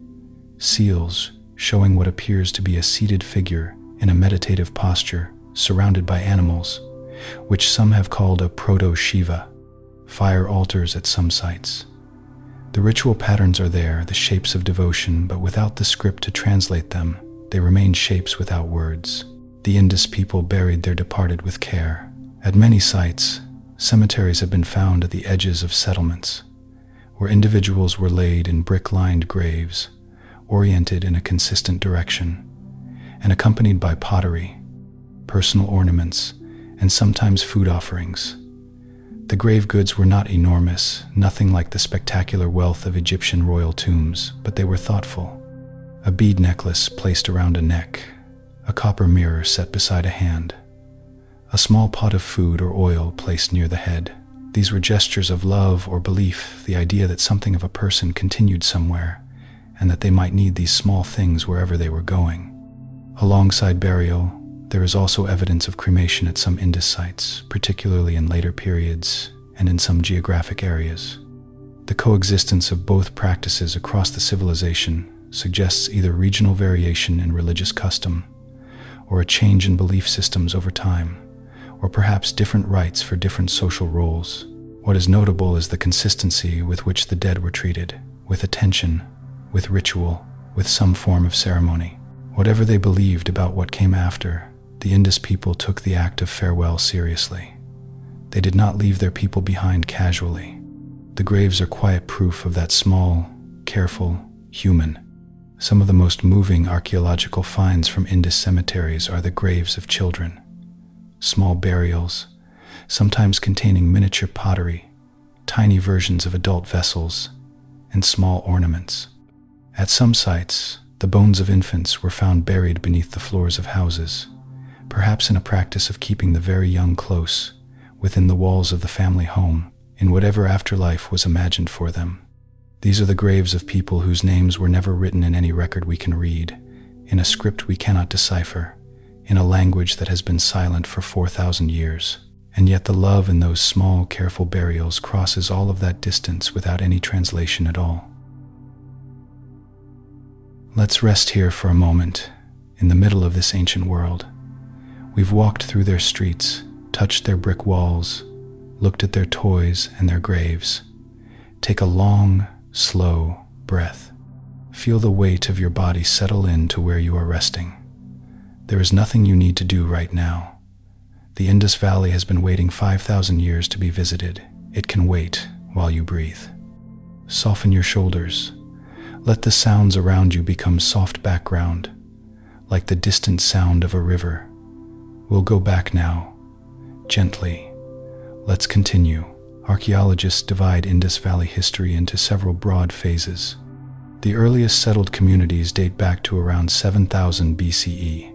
Seals, showing what appears to be a seated figure in a meditative posture, surrounded by animals, which some have called a proto-Shiva. Fire altars at some sites. The ritual patterns are there, the shapes of devotion, but without the script to translate them, they remain shapes without words. The Indus people buried their departed with care. At many sites, cemeteries have been found at the edges of settlements, where individuals were laid in brick-lined graves, oriented in a consistent direction, and accompanied by pottery, personal ornaments, and sometimes food offerings. The grave goods were not enormous, nothing like the spectacular wealth of Egyptian royal tombs, but they were thoughtful. A bead necklace placed around a neck, a copper mirror set beside a hand, a small pot of food or oil placed near the head. These were gestures of love or belief, the idea that something of a person continued somewhere, and that they might need these small things wherever they were going. Alongside burial, there is also evidence of cremation at some Indus sites, particularly in later periods and in some geographic areas. The coexistence of both practices across the civilization suggests either regional variation in religious custom, or a change in belief systems over time, or perhaps different rites for different social roles. What is notable is the consistency with which the dead were treated, with attention, with ritual, with some form of ceremony. Whatever they believed about what came after, the Indus people took the act of farewell seriously. They did not leave their people behind casually. The graves are quiet proof of that small, careful, human. Some of the most moving archaeological finds from Indus cemeteries are the graves of children. Small burials, sometimes containing miniature pottery, tiny versions of adult vessels, and small ornaments. At some sites, the bones of infants were found buried beneath the floors of houses, perhaps in a practice of keeping the very young close, within the walls of the family home, in whatever afterlife was imagined for them. These are the graves of people whose names were never written in any record we can read, in a script we cannot decipher, in a language that has been silent for 4,000 years. And yet the love in those small, careful burials crosses all of that distance without any translation at all. Let's rest here for a moment, in the middle of this ancient world. We've walked through their streets, touched their brick walls, looked at their toys and their graves. Take a long, slow breath. Feel the weight of your body settle in to where you are resting. There is nothing you need to do right now. The Indus Valley has been waiting 5,000 years to be visited. It can wait while you breathe. Soften your shoulders. Let the sounds around you become soft background, like the distant sound of a river. We'll go back now, gently. Let's continue. Archaeologists divide Indus Valley history into several broad phases. The earliest settled communities date back to around 7000 BCE,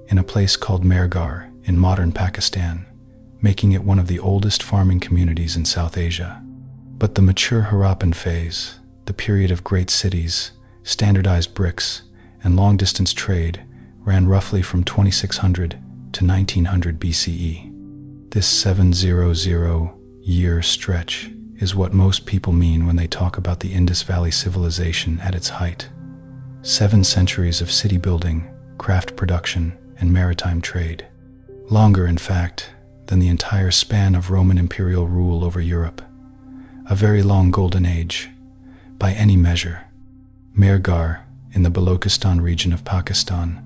in a place called Mehrgarh in modern Pakistan, making it one of the oldest farming communities in South Asia. But the mature Harappan phase, the period of great cities, standardized bricks, and long-distance trade, ran roughly from 2600 to 1900 BCE. This 700-year stretch is what most people mean when they talk about the Indus Valley Civilization at its height. 7 centuries of city building, craft production, and maritime trade. Longer, in fact, than the entire span of Roman imperial rule over Europe. A very long golden age, by any measure. Mehrgarh, in the Balochistan region of Pakistan,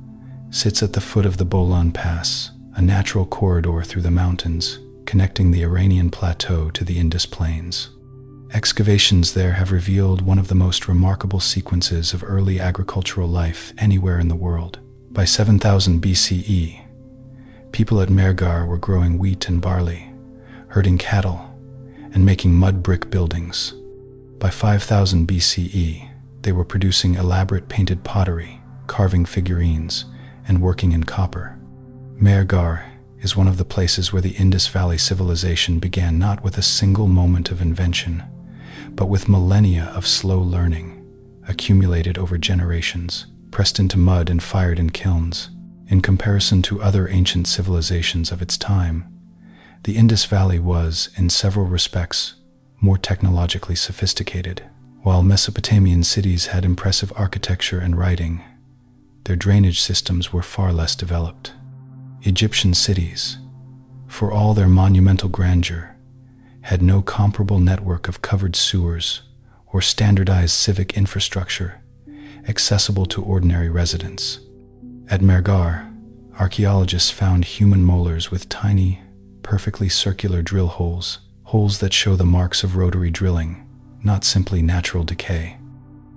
sits at the foot of the Bolan Pass, a natural corridor through the mountains, connecting the Iranian plateau to the Indus Plains. Excavations there have revealed one of the most remarkable sequences of early agricultural life anywhere in the world. By 7000 BCE, people at Mehrgarh were growing wheat and barley, herding cattle, and making mud brick buildings. By 5000 BCE, they were producing elaborate painted pottery, carving figurines, and working in copper. Mehrgarh is one of the places where the Indus Valley Civilization began not with a single moment of invention, but with millennia of slow learning, accumulated over generations, pressed into mud and fired in kilns. In comparison to other ancient civilizations of its time, the Indus Valley was, in several respects, more technologically sophisticated. While Mesopotamian cities had impressive architecture and writing, their drainage systems were far less developed. Egyptian cities, for all their monumental grandeur, had no comparable network of covered sewers or standardized civic infrastructure accessible to ordinary residents. At Mehrgarh, archaeologists found human molars with tiny, perfectly circular drill holes that show the marks of rotary drilling, not simply natural decay.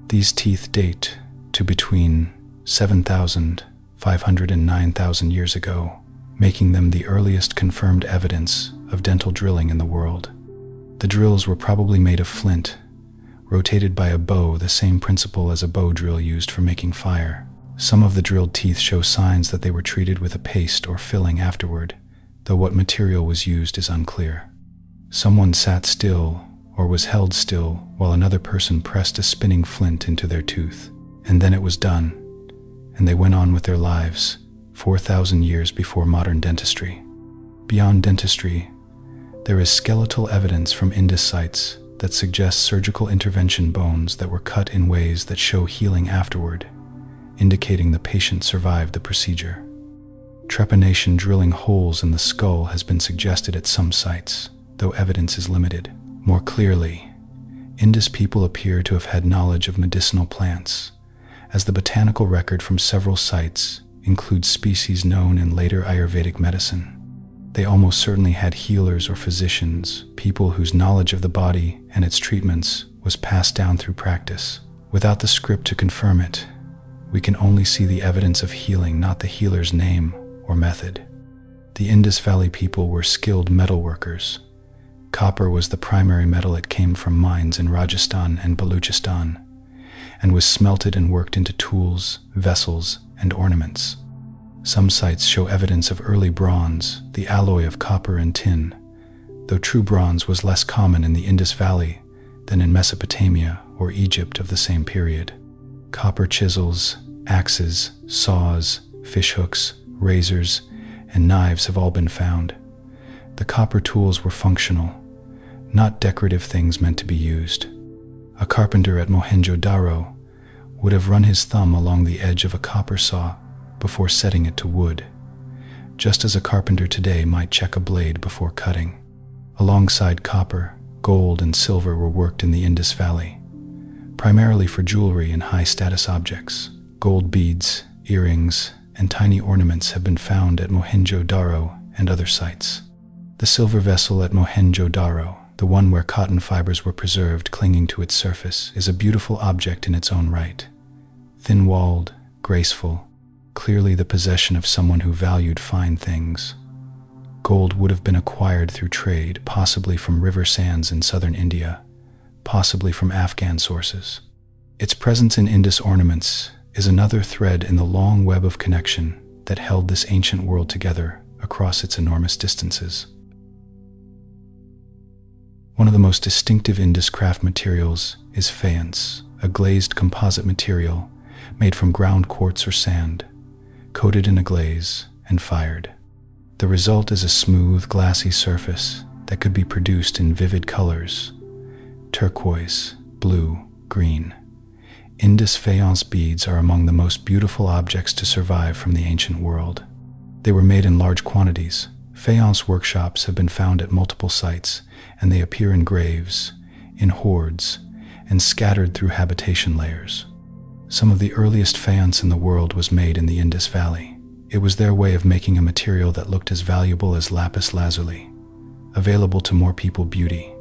These teeth date to between 7,500 and 9,000 years ago, making them the earliest confirmed evidence of dental drilling in the world. The drills were probably made of flint, rotated by a bow, the same principle as a bow drill used for making fire. Some of the drilled teeth show signs that they were treated with a paste or filling afterward, though what material was used is unclear. Someone sat still or was held still while another person pressed a spinning flint into their tooth, and then it was done, and they went on with their lives, 4,000 years before modern dentistry. Beyond dentistry, there is skeletal evidence from Indus sites that suggests surgical intervention bones that were cut in ways that show healing afterward, indicating the patient survived the procedure. Trepanation drilling holes in the skull has been suggested at some sites, though evidence is limited. More clearly, Indus people appear to have had knowledge of medicinal plants, as the botanical record from several sites includes species known in later Ayurvedic medicine. They almost certainly had healers or physicians, people whose knowledge of the body and its treatments was passed down through practice. Without the script to confirm it, we can only see the evidence of healing, not the healer's name or method. The Indus Valley people were skilled metalworkers. Copper was the primary metal. It came from mines in Rajasthan and Balochistan, and was smelted and worked into tools, vessels, and ornaments. Some sites show evidence of early bronze, the alloy of copper and tin, though true bronze was less common in the Indus Valley than in Mesopotamia or Egypt of the same period. Copper chisels, axes, saws, fishhooks, razors, and knives have all been found. The copper tools were functional, not decorative things meant to be used. A carpenter at Mohenjo-daro would have run his thumb along the edge of a copper saw before setting it to wood, just as a carpenter today might check a blade before cutting. Alongside copper, gold and silver were worked in the Indus Valley, primarily for jewelry and high-status objects. Gold beads, earrings, and tiny ornaments have been found at Mohenjo-daro and other sites. The silver vessel at Mohenjo-daro, the one where cotton fibers were preserved clinging to its surface, is a beautiful object in its own right. Thin-walled, graceful, clearly the possession of someone who valued fine things. Gold would have been acquired through trade, possibly from river sands in southern India, possibly from Afghan sources. Its presence in Indus ornaments is another thread in the long web of connection that held this ancient world together across its enormous distances. One of the most distinctive Indus craft materials is faience, a glazed composite material made from ground quartz or sand, coated in a glaze and fired. The result is a smooth, glassy surface that could be produced in vivid colors: turquoise, blue, green. Indus faience beads are among the most beautiful objects to survive from the ancient world. They were made in large quantities. Faience workshops have been found at multiple sites, and they appear in graves, in hoards, and scattered through habitation layers. Some of the earliest faience in the world was made in the Indus Valley. It was their way of making a material that looked as valuable as lapis lazuli, available to more people beauty,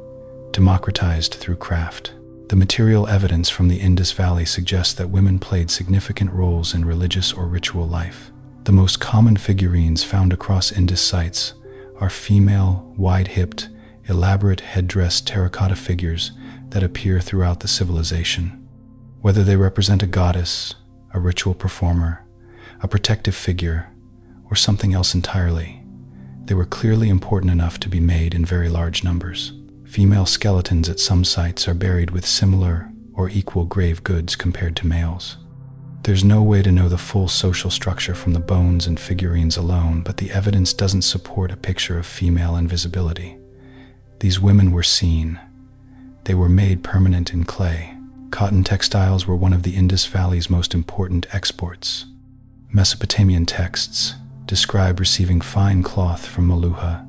democratized through craft. The material evidence from the Indus Valley suggests that women played significant roles in religious or ritual life. The most common figurines found across Indus sites are female, wide-hipped, elaborate headdress terracotta figures that appear throughout the civilization. Whether they represent a goddess, a ritual performer, a protective figure, or something else entirely, they were clearly important enough to be made in very large numbers. Female skeletons at some sites are buried with similar or equal grave goods compared to males. There's no way to know the full social structure from the bones and figurines alone, but the evidence doesn't support a picture of female invisibility. These women were seen. They were made permanent in clay. Cotton textiles were one of the Indus Valley's most important exports. Mesopotamian texts describe receiving fine cloth from Meluha,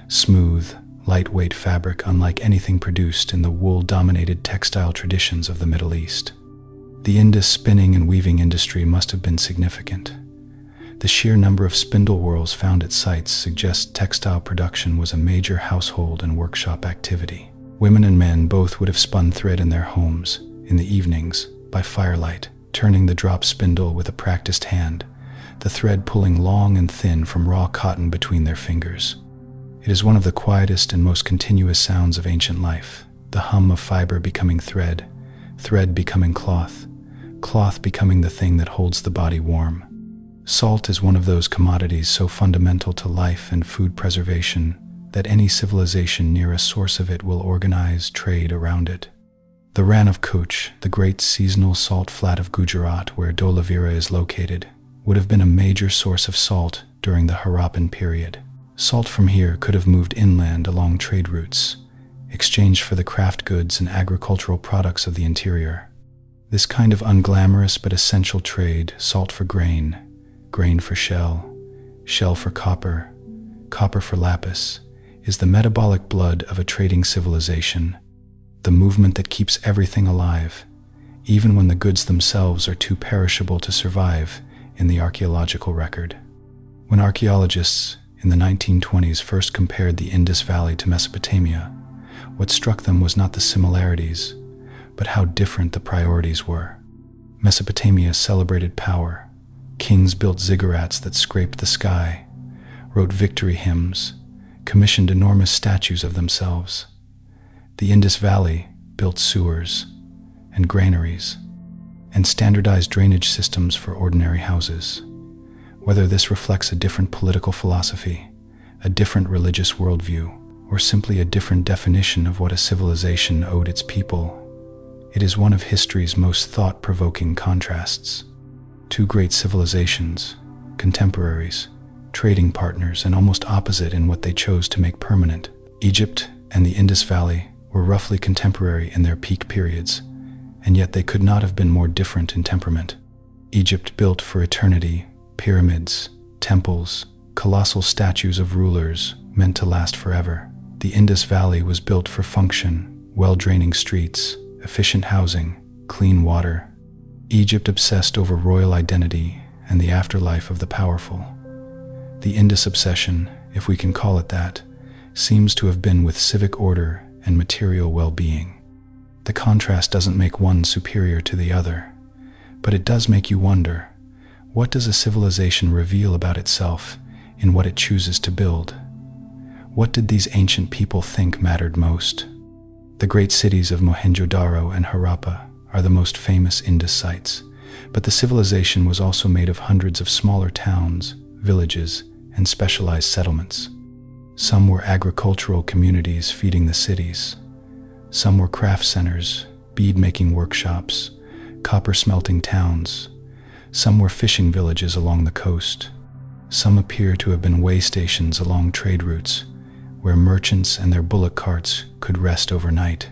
smooth, lightweight fabric unlike anything produced in the wool-dominated textile traditions of the Middle East. The Indus spinning and weaving industry must have been significant. The sheer number of spindle whorls found at sites suggests textile production was a major household and workshop activity. Women and men both would have spun thread in their homes, in the evenings, by firelight, turning the drop spindle with a practiced hand, the thread pulling long and thin from raw cotton between their fingers. It is one of the quietest and most continuous sounds of ancient life, the hum of fiber becoming thread, thread becoming cloth, cloth becoming the thing that holds the body warm. Salt is one of those commodities so fundamental to life and food preservation that any civilization near a source of it will organize trade around it. The Rann of Kutch, the great seasonal salt flat of Gujarat where Dholavira is located, would have been a major source of salt during the Harappan period. Salt from here could have moved inland along trade routes, exchanged for the craft goods and agricultural products of the interior. This kind of unglamorous but essential trade, salt for grain, grain for shell, shell for copper, copper for lapis, is the metabolic blood of a trading civilization, the movement that keeps everything alive, even when the goods themselves are too perishable to survive in the archaeological record. When archaeologists in the 1920s first compared the Indus Valley to Mesopotamia, what struck them was not the similarities, but how different the priorities were. Mesopotamia celebrated power. Kings built ziggurats that scraped the sky, wrote victory hymns, commissioned enormous statues of themselves. The Indus Valley built sewers and granaries and standardized drainage systems for ordinary houses. Whether this reflects a different political philosophy, a different religious worldview, or simply a different definition of what a civilization owed its people, it is one of history's most thought-provoking contrasts. Two great civilizations, contemporaries, trading partners, and almost opposite in what they chose to make permanent. Egypt and the Indus Valley were roughly contemporary in their peak periods, and yet they could not have been more different in temperament. Egypt built for eternity, pyramids, temples, colossal statues of rulers meant to last forever. The Indus Valley was built for function, well-draining streets, efficient housing, clean water. Egypt obsessed over royal identity and the afterlife of the powerful. The Indus obsession, if we can call it that, seems to have been with civic order and material well-being. The contrast doesn't make one superior to the other, but it does make you wonder, what does a civilization reveal about itself in what it chooses to build? What did these ancient people think mattered most? The great cities of Mohenjo-daro and Harappa are the most famous Indus sites, but the civilization was also made of hundreds of smaller towns, villages, and specialized settlements. Some were agricultural communities feeding the cities. Some were craft centers, bead-making workshops, copper-smelting towns. Some were fishing villages along the coast. Some appear to have been way stations along trade routes, where merchants and their bullock carts could rest overnight.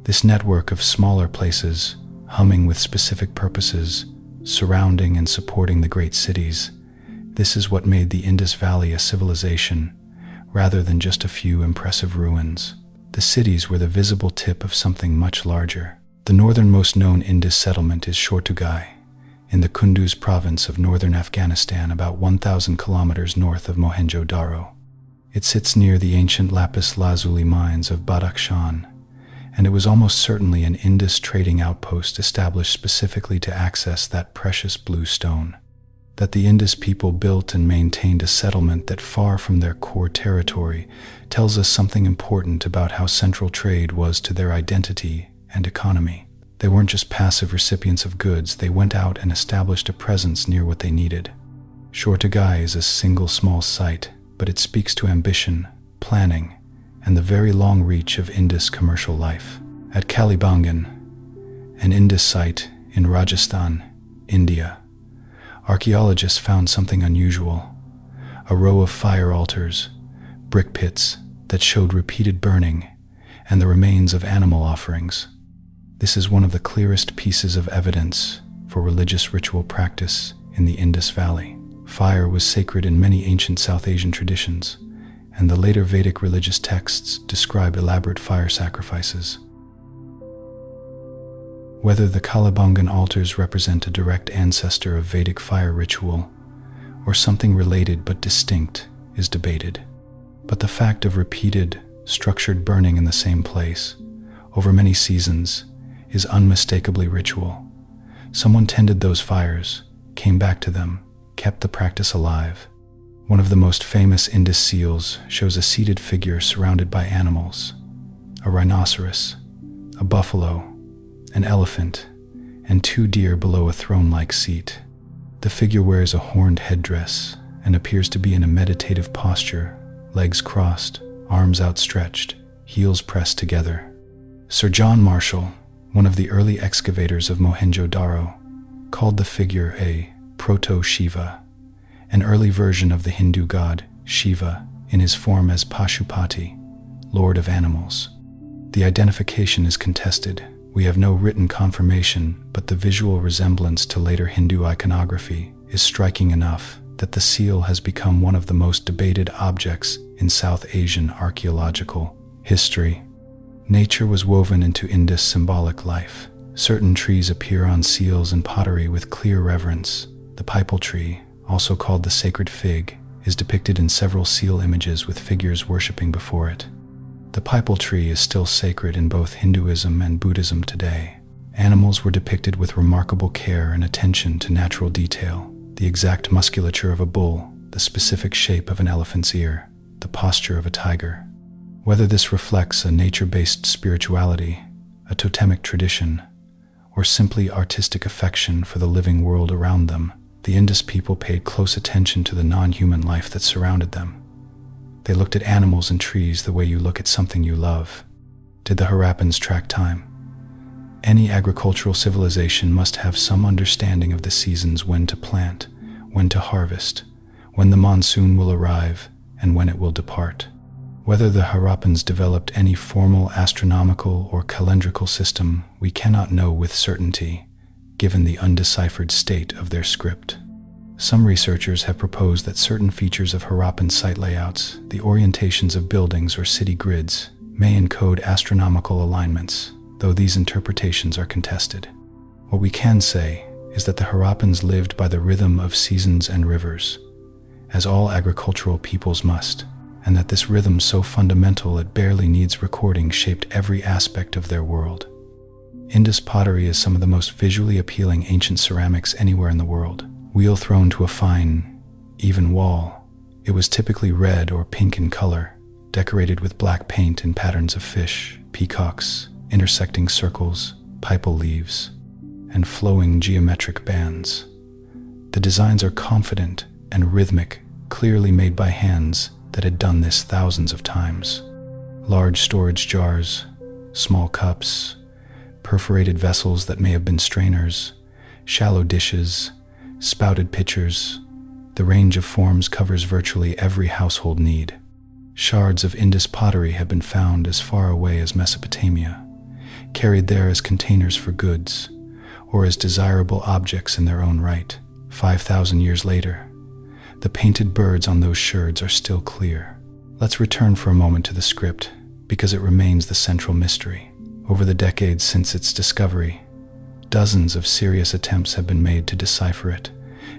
This network of smaller places, humming with specific purposes, surrounding and supporting the great cities, this is what made the Indus Valley a civilization, rather than just a few impressive ruins. The cities were the visible tip of something much larger. The northernmost known Indus settlement is Shortugai, in the Kunduz province of northern Afghanistan, about 1,000 kilometers north of Mohenjo-daro. It sits near the ancient lapis lazuli mines of Badakhshan, and it was almost certainly an Indus trading outpost established specifically to access that precious blue stone. That the Indus people built and maintained a settlement that far from their core territory tells us something important about how central trade was to their identity and economy. They weren't just passive recipients of goods, they went out and established a presence near what they needed. Shortugai is a single small site, but it speaks to ambition, planning, and the very long reach of Indus commercial life. At Kalibangan, an Indus site in Rajasthan, India, archaeologists found something unusual: a row of fire altars, brick pits that showed repeated burning, and the remains of animal offerings. This is one of the clearest pieces of evidence for religious ritual practice in the Indus Valley. Fire was sacred in many ancient South Asian traditions, and the later Vedic religious texts describe elaborate fire sacrifices. Whether the Kalibangan altars represent a direct ancestor of Vedic fire ritual, or something related but distinct, is debated. But the fact of repeated, structured burning in the same place, over many seasons, is unmistakably ritual. Someone tended those fires, came back to them, kept the practice alive. One of the most famous Indus seals shows a seated figure surrounded by animals: a rhinoceros, a buffalo, an elephant, and 2 deer below a throne-like seat. The figure wears a horned headdress and appears to be in a meditative posture, legs crossed, arms outstretched, heels pressed together. Sir John Marshall, one of the early excavators of Mohenjo-daro, called the figure a proto-Shiva, an early version of the Hindu god Shiva in his form as Pashupati, Lord of Animals. The identification is contested. We have no written confirmation, but the visual resemblance to later Hindu iconography is striking enough that the seal has become one of the most debated objects in South Asian archaeological history. Nature was woven into Indus symbolic life. Certain trees appear on seals and pottery with clear reverence. The pipal tree, also called the sacred fig, is depicted in several seal images with figures worshipping before it. The pipal tree is still sacred in both Hinduism and Buddhism today. Animals were depicted with remarkable care and attention to natural detail: the exact musculature of a bull, the specific shape of an elephant's ear, the posture of a tiger. Whether this reflects a nature-based spirituality, a totemic tradition, or simply artistic affection for the living world around them, the Indus people paid close attention to the non-human life that surrounded them. They looked at animals and trees the way you look at something you love. Did the Harappans track time? Any agricultural civilization must have some understanding of the seasons: when to plant, when to harvest, when the monsoon will arrive, and when it will depart. Whether the Harappans developed any formal astronomical or calendrical system, we cannot know with certainty, given the undeciphered state of their script. Some researchers have proposed that certain features of Harappan site layouts, the orientations of buildings or city grids, may encode astronomical alignments, though these interpretations are contested. What we can say is that the Harappans lived by the rhythm of seasons and rivers, as all agricultural peoples must, and that this rhythm so fundamental it barely needs recording shaped every aspect of their world. Indus pottery is some of the most visually appealing ancient ceramics anywhere in the world. Wheel thrown to a fine, even wall, it was typically red or pink in color, decorated with black paint in patterns of fish, peacocks, intersecting circles, pipal leaves, and flowing geometric bands. The designs are confident and rhythmic, clearly made by hands that had done this thousands of times. Large storage jars, small cups, perforated vessels that may have been strainers, shallow dishes, spouted pitchers. The range of forms covers virtually every household need. Shards of Indus pottery have been found as far away as Mesopotamia, carried there as containers for goods, or as desirable objects in their own right. 5,000 years later, the painted birds on those shards are still clear. Let's return for a moment to the script, because it remains the central mystery. Over the decades since its discovery, dozens of serious attempts have been made to decipher it,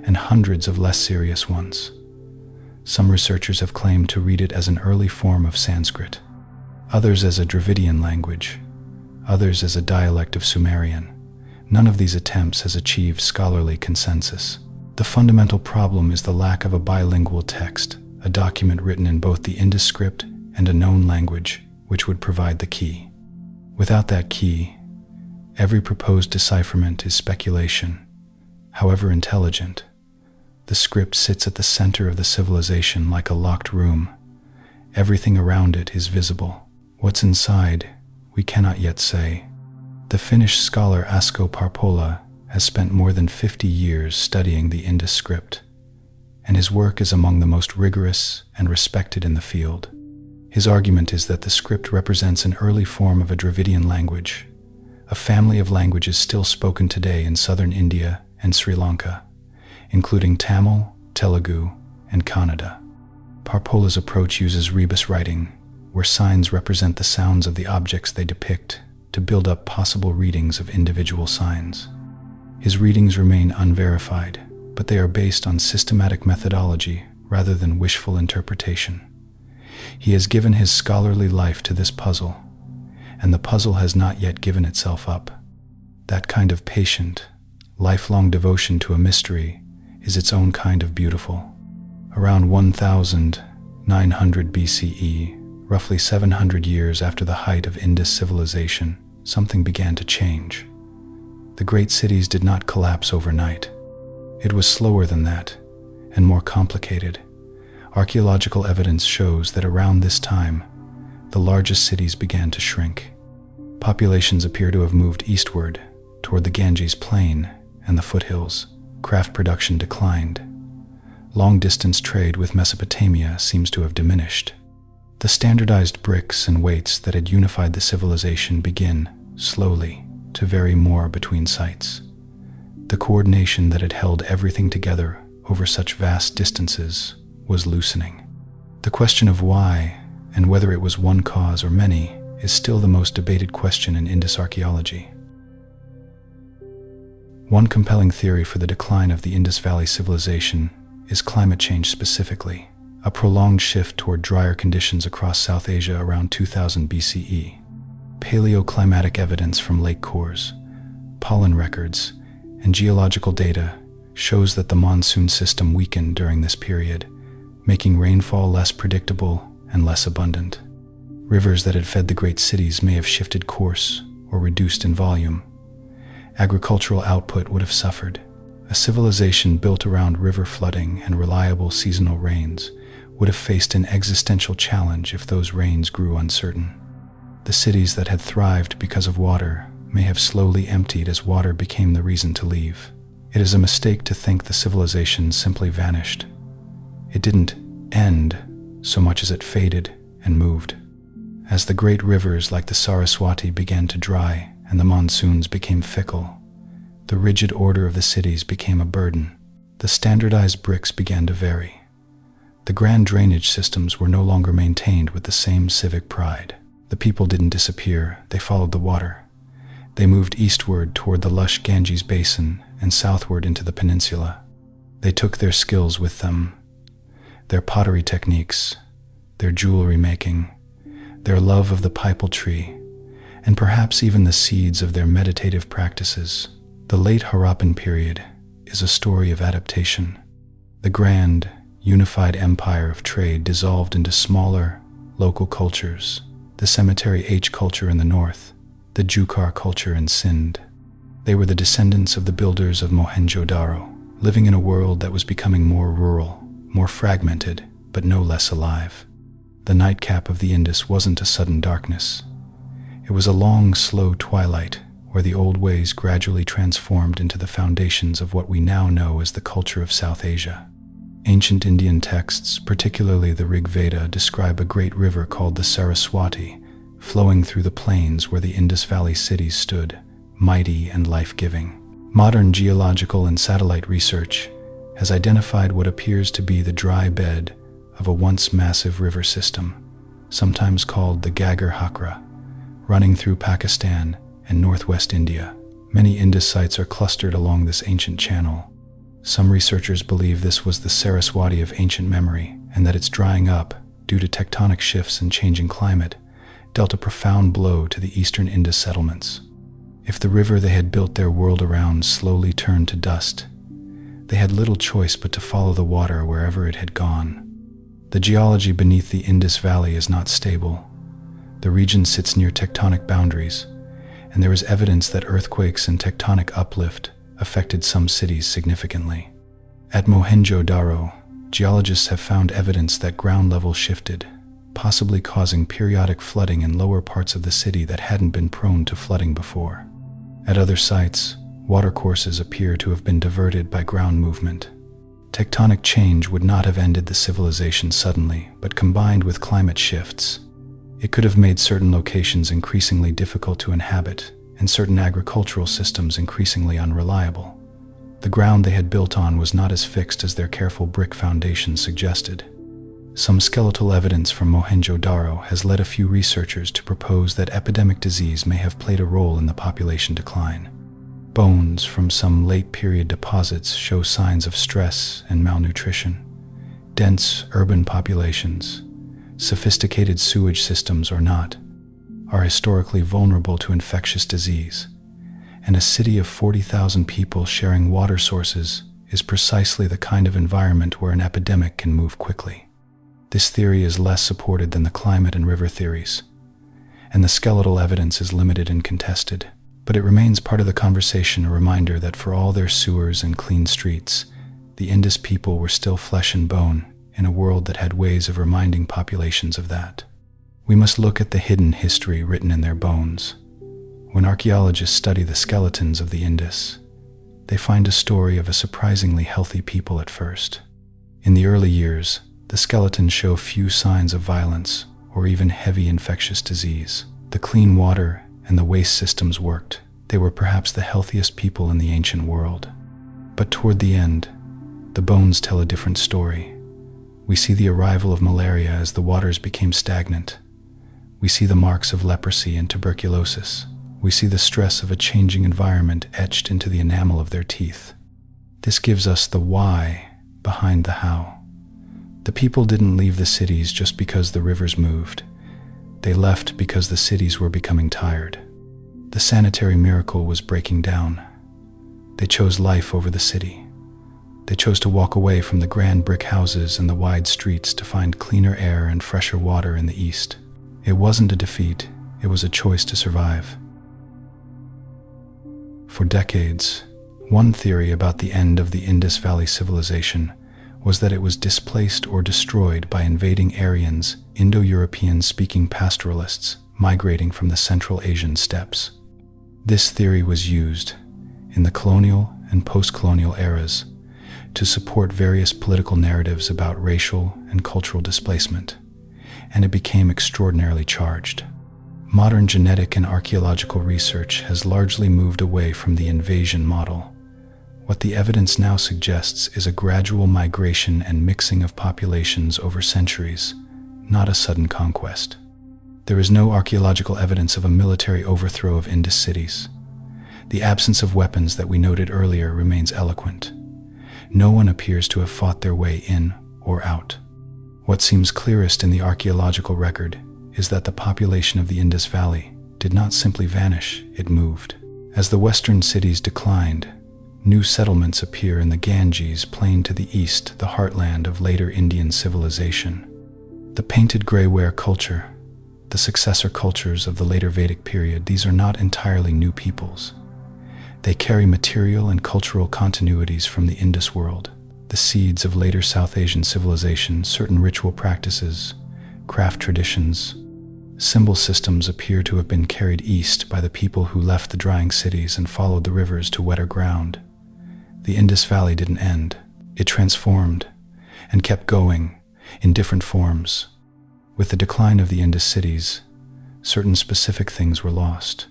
and hundreds of less serious ones. Some researchers have claimed to read it as an early form of Sanskrit, others as a Dravidian language, others as a dialect of Sumerian. None of these attempts has achieved scholarly consensus. The fundamental problem is the lack of a bilingual text, a document written in both the Indus script and a known language, which would provide the key. Without that key, every proposed decipherment is speculation, however intelligent. The script sits at the center of the civilization like a locked room. Everything around it is visible. What's inside, we cannot yet say. The Finnish scholar Asko Parpola has spent more than 50 years studying the Indus script, and his work is among the most rigorous and respected in the field. His argument is that the script represents an early form of a Dravidian language, a family of languages still spoken today in southern India and Sri Lanka, including Tamil, Telugu, and Kannada. Parpola's approach uses rebus writing, where signs represent the sounds of the objects they depict, to build up possible readings of individual signs. His readings remain unverified, but they are based on systematic methodology rather than wishful interpretation. He has given his scholarly life to this puzzle, and the puzzle has not yet given itself up. That kind of patient, lifelong devotion to a mystery is its own kind of beautiful. Around 1900 BCE, roughly 700 years after the height of Indus civilization, something began to change. The great cities did not collapse overnight. It was slower than that, and more complicated. Archaeological evidence shows that around this time, the largest cities began to shrink. Populations appear to have moved eastward, toward the Ganges Plain and the foothills. Craft production declined. Long-distance trade with Mesopotamia seems to have diminished. The standardized bricks and weights that had unified the civilization begin, slowly, to vary more between sites. The coordination that had held everything together over such vast distances was loosening. The question of why, and whether it was one cause or many, is still the most debated question in Indus archaeology. One compelling theory for the decline of the Indus Valley Civilization is climate change specifically, a prolonged shift toward drier conditions across South Asia around 2000 BCE. Paleoclimatic evidence from lake cores, pollen records, and geological data shows that the monsoon system weakened during this period, making rainfall less predictable and less abundant. Rivers that had fed the great cities may have shifted course or reduced in volume. Agricultural output would have suffered. A civilization built around river flooding and reliable seasonal rains would have faced an existential challenge if those rains grew uncertain. The cities that had thrived because of water may have slowly emptied as water became the reason to leave. It is a mistake to think the civilization simply vanished. It didn't end so much as it faded and moved. As the great rivers like the Saraswati began to dry and the monsoons became fickle, the rigid order of the cities became a burden. The standardized bricks began to vary. The grand drainage systems were no longer maintained with the same civic pride. The people didn't disappear, they followed the water. They moved eastward toward the lush Ganges basin and southward into the peninsula. They took their skills with them, their pottery techniques, their jewelry making, their love of the pipal tree, and perhaps even the seeds of their meditative practices. The late Harappan period is a story of adaptation. The grand, unified empire of trade dissolved into smaller, local cultures, the cemetery H culture in the north, the Jukar culture in Sindh. They were the descendants of the builders of Mohenjo-daro, living in a world that was becoming more rural, more fragmented, but no less alive. The nightcap of the Indus wasn't a sudden darkness. It was a long, slow twilight where the old ways gradually transformed into the foundations of what we now know as the culture of South Asia. Ancient Indian texts, particularly the Rig Veda, describe a great river called the Saraswati, flowing through the plains where the Indus Valley cities stood, mighty and life-giving. Modern geological and satellite research has identified what appears to be the dry bed of a once massive river system, sometimes called the Ghaggar Hakra, running through Pakistan and northwest India. Many Indus sites are clustered along this ancient channel. Some researchers believe this was the Saraswati of ancient memory, and that its drying up, due to tectonic shifts and changing climate, dealt a profound blow to the eastern Indus settlements. If the river they had built their world around slowly turned to dust, they had little choice but to follow the water wherever it had gone. The geology beneath the Indus Valley is not stable. The region sits near tectonic boundaries, and there is evidence that earthquakes and tectonic uplift affected some cities significantly. At Mohenjo-daro, geologists have found evidence that ground level shifted, possibly causing periodic flooding in lower parts of the city that hadn't been prone to flooding before. At other sites, watercourses appear to have been diverted by ground movement. Tectonic change would not have ended the civilization suddenly, but combined with climate shifts, it could have made certain locations increasingly difficult to inhabit and certain agricultural systems increasingly unreliable. The ground they had built on was not as fixed as their careful brick foundations suggested. Some skeletal evidence from Mohenjo-daro has led a few researchers to propose that epidemic disease may have played a role in the population decline. Bones from some late-period deposits show signs of stress and malnutrition. Dense urban populations, sophisticated sewage systems or not, are historically vulnerable to infectious disease, and a city of 40,000 people sharing water sources is precisely the kind of environment where an epidemic can move quickly. This theory is less supported than the climate and river theories, and the skeletal evidence is limited and contested, but it remains part of the conversation, a reminder that for all their sewers and clean streets, the Indus people were still flesh and bone in a world that had ways of reminding populations of that. We must look at the hidden history written in their bones. When archaeologists study the skeletons of the Indus, they find a story of a surprisingly healthy people at first. In the early years, the skeletons show few signs of violence or even heavy infectious disease. The clean water and the waste systems worked. They were perhaps the healthiest people in the ancient world. But toward the end, the bones tell a different story. We see the arrival of malaria as the waters became stagnant. We see the marks of leprosy and tuberculosis. We see the stress of a changing environment etched into the enamel of their teeth. This gives us the why behind the how. The people didn't leave the cities just because the rivers moved. They left because the cities were becoming tired. The sanitary miracle was breaking down. They chose life over the city. They chose to walk away from the grand brick houses and the wide streets to find cleaner air and fresher water in the east. It wasn't a defeat, it was a choice to survive. For decades, one theory about the end of the Indus Valley Civilization was that it was displaced or destroyed by invading Aryans, Indo-European-speaking pastoralists migrating from the Central Asian steppes. This theory was used, in the colonial and post-colonial eras, to support various political narratives about racial and cultural displacement, and it became extraordinarily charged. Modern genetic and archaeological research has largely moved away from the invasion model. What the evidence now suggests is a gradual migration and mixing of populations over centuries, not a sudden conquest. There is no archaeological evidence of a military overthrow of Indus cities. The absence of weapons that we noted earlier remains eloquent. No one appears to have fought their way in or out. What seems clearest in the archaeological record is that the population of the Indus Valley did not simply vanish, it moved. As the western cities declined, new settlements appear in the Ganges plain to the east, the heartland of later Indian civilization. The painted grey-ware culture, the successor cultures of the later Vedic period, these are not entirely new peoples. They carry material and cultural continuities from the Indus world, the seeds of later South Asian civilization. Certain ritual practices, craft traditions, symbol systems appear to have been carried east by the people who left the drying cities and followed the rivers to wetter ground. The Indus Valley didn't end. It transformed and kept going in different forms. With the decline of the Indus cities, certain specific things were lost.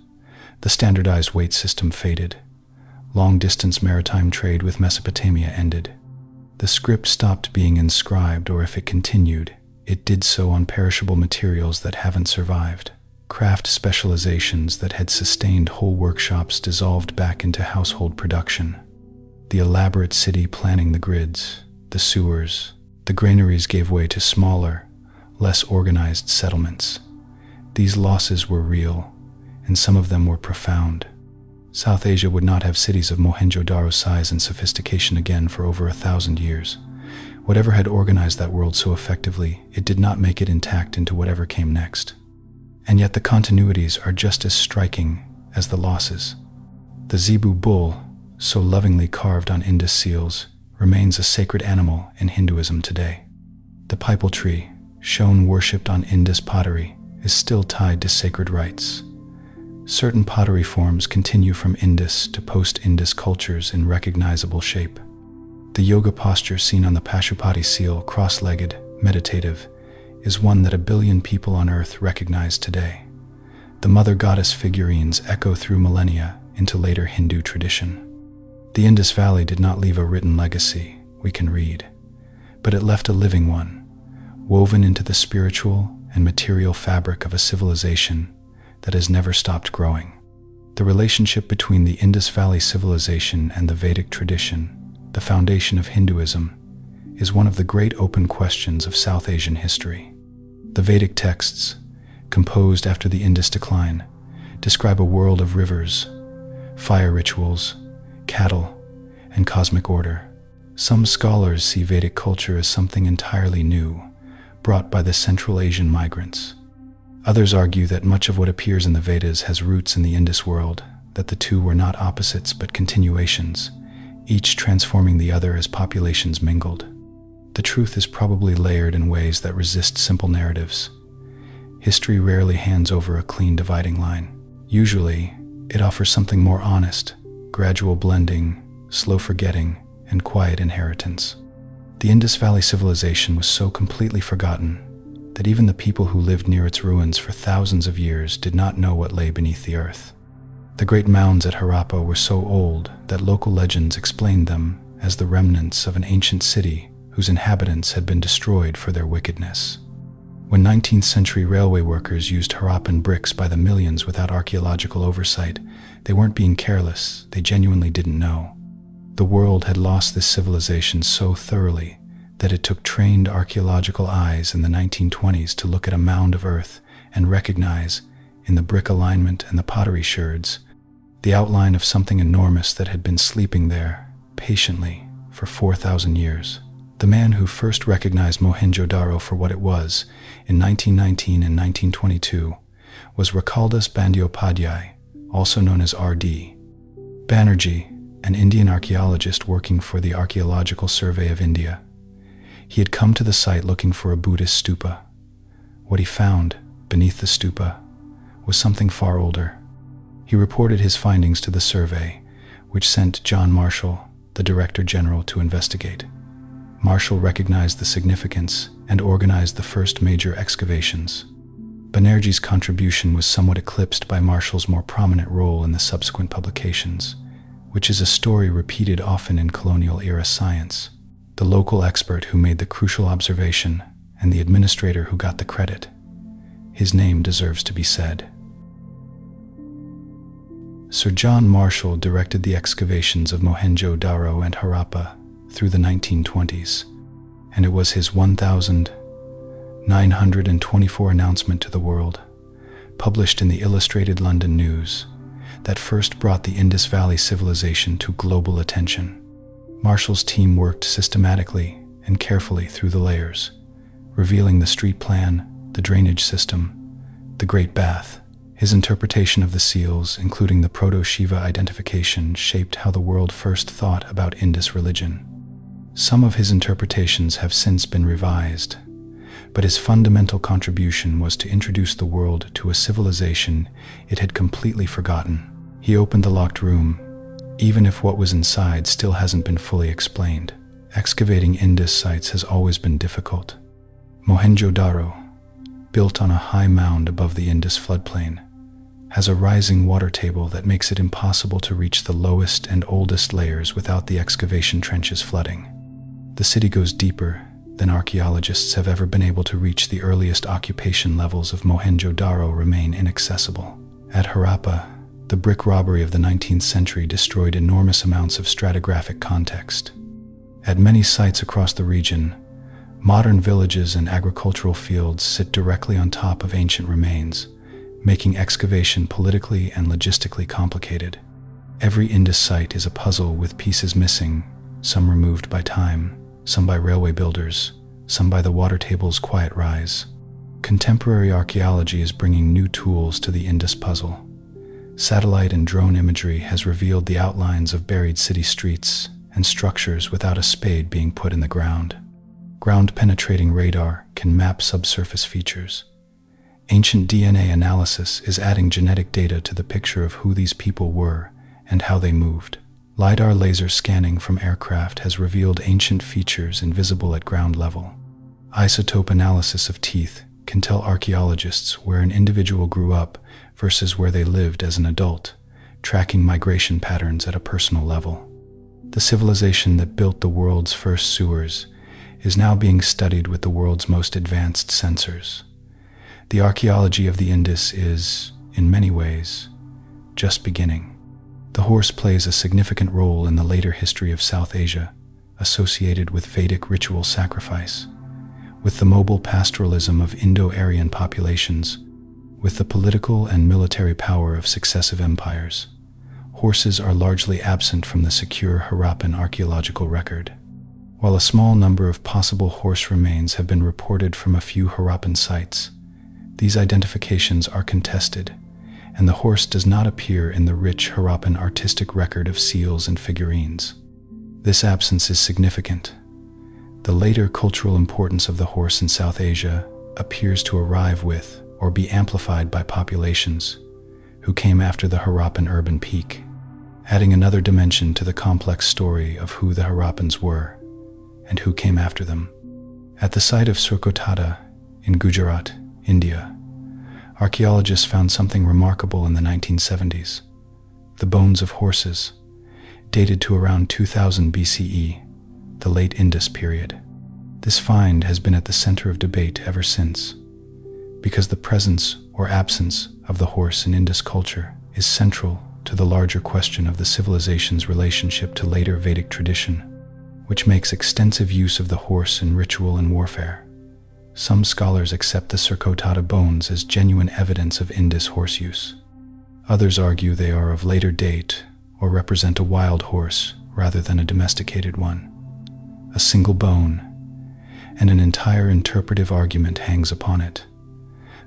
The standardized weight system faded. Long-distance maritime trade with Mesopotamia ended. The script stopped being inscribed, or if it continued, it did so on perishable materials that haven't survived. Craft specializations that had sustained whole workshops dissolved back into household production. The elaborate city planning, the grids, the sewers, the granaries gave way to smaller, less organized settlements. These losses were real, and some of them were profound. South Asia would not have cities of Mohenjo-daro size and sophistication again for over 1,000 years. Whatever had organized that world so effectively, it did not make it intact into whatever came next. And yet the continuities are just as striking as the losses. The zebu bull, so lovingly carved on Indus seals, remains a sacred animal in Hinduism today. The pipal tree, shown worshipped on Indus pottery, is still tied to sacred rites. Certain pottery forms continue from Indus to post-Indus cultures in recognizable shape. The yoga posture seen on the Pashupati seal, cross-legged, meditative, is one that 1 billion people on earth recognize today. The mother goddess figurines echo through millennia into later Hindu tradition. The Indus Valley did not leave a written legacy we can read, but it left a living one, woven into the spiritual and material fabric of a civilization that has never stopped growing. The relationship between the Indus Valley Civilization and the Vedic tradition, the foundation of Hinduism, is one of the great open questions of South Asian history. The Vedic texts, composed after the Indus decline, describe a world of rivers, fire rituals, cattle, and cosmic order. Some scholars see Vedic culture as something entirely new, brought by the Central Asian migrants. Others argue that much of what appears in the Vedas has roots in the Indus world, that the two were not opposites but continuations, each transforming the other as populations mingled. The truth is probably layered in ways that resist simple narratives. History rarely hands over a clean dividing line. Usually, it offers something more honest, gradual blending, slow forgetting, and quiet inheritance. The Indus Valley Civilization was so completely forgotten that even the people who lived near its ruins for thousands of years did not know what lay beneath the earth. The great mounds at Harappa were so old that local legends explained them as the remnants of an ancient city whose inhabitants had been destroyed for their wickedness. When 19th century railway workers used Harappan bricks by the millions without archaeological oversight, they weren't being careless, they genuinely didn't know. The world had lost this civilization so thoroughly that it took trained archaeological eyes in the 1920s to look at a mound of earth and recognize, in the brick alignment and the pottery sherds, the outline of something enormous that had been sleeping there, patiently, for 4,000 years. The man who first recognized Mohenjo-daro for what it was, in 1919 and 1922, was Rakaldas Bandyopadhyay, also known as R.D. Banerjee, an Indian archaeologist working for the Archaeological Survey of India. He had come to the site looking for a Buddhist stupa. What he found, beneath the stupa, was something far older. He reported his findings to the survey, which sent John Marshall, the Director General, to investigate. Marshall recognized the significance and organized the first major excavations. Banerjee's contribution was somewhat eclipsed by Marshall's more prominent role in the subsequent publications, which is a story repeated often in colonial-era science. The local expert who made the crucial observation and the administrator who got the credit. His name deserves to be said. Sir John Marshall directed the excavations of Mohenjo-daro and Harappa through the 1920s, and it was his 1924 announcement to the world, published in the Illustrated London News, that first brought the Indus Valley Civilization to global attention. Marshall's team worked systematically and carefully through the layers, revealing the street plan, the drainage system, the Great Bath. His interpretation of the seals, including the Proto-Shiva identification, shaped how the world first thought about Indus religion. Some of his interpretations have since been revised, but his fundamental contribution was to introduce the world to a civilization it had completely forgotten. He opened the locked room, even if what was inside still hasn't been fully explained. Excavating Indus sites has always been difficult. Mohenjo-daro, built on a high mound above the Indus floodplain, has a rising water table that makes it impossible to reach the lowest and oldest layers without the excavation trenches flooding. The city goes deeper than archaeologists have ever been able to reach. The earliest occupation levels of Mohenjo-daro remain inaccessible. At Harappa, the brick robbery of the 19th century destroyed enormous amounts of stratigraphic context. At many sites across the region, modern villages and agricultural fields sit directly on top of ancient remains, making excavation politically and logistically complicated. Every Indus site is a puzzle with pieces missing, some removed by time, some by railway builders, some by the water table's quiet rise. Contemporary archaeology is bringing new tools to the Indus puzzle. Satellite and drone imagery has revealed the outlines of buried city streets and structures without a spade being put in the ground. Ground-penetrating radar can map subsurface features. Ancient DNA analysis is adding genetic data to the picture of who these people were and how they moved. LiDAR laser scanning from aircraft has revealed ancient features invisible at ground level. Isotope analysis of teeth can tell archaeologists where an individual grew up versus where they lived as an adult, tracking migration patterns at a personal level. The civilization that built the world's first sewers is now being studied with the world's most advanced sensors. The archaeology of the Indus is, in many ways, just beginning. The horse plays a significant role in the later history of South Asia, associated with Vedic ritual sacrifice, with the mobile pastoralism of Indo-Aryan populations, with the political and military power of successive empires. Horses are largely absent from the secure Harappan archaeological record. While a small number of possible horse remains have been reported from a few Harappan sites, these identifications are contested, and the horse does not appear in the rich Harappan artistic record of seals and figurines. This absence is significant. The later cultural importance of the horse in South Asia appears to arrive with or be amplified by populations who came after the Harappan urban peak, adding another dimension to the complex story of who the Harappans were and who came after them. At the site of Surkotada in Gujarat, India, archaeologists found something remarkable in the 1970s. The bones of horses, dated to around 2000 BCE, the late Indus period. This find has been at the center of debate ever since, because the presence or absence of the horse in Indus culture is central to the larger question of the civilization's relationship to later Vedic tradition, which makes extensive use of the horse in ritual and warfare. Some scholars accept the Surkotada bones as genuine evidence of Indus horse use. Others argue they are of later date or represent a wild horse rather than a domesticated one. A single bone, and an entire interpretive argument hangs upon it.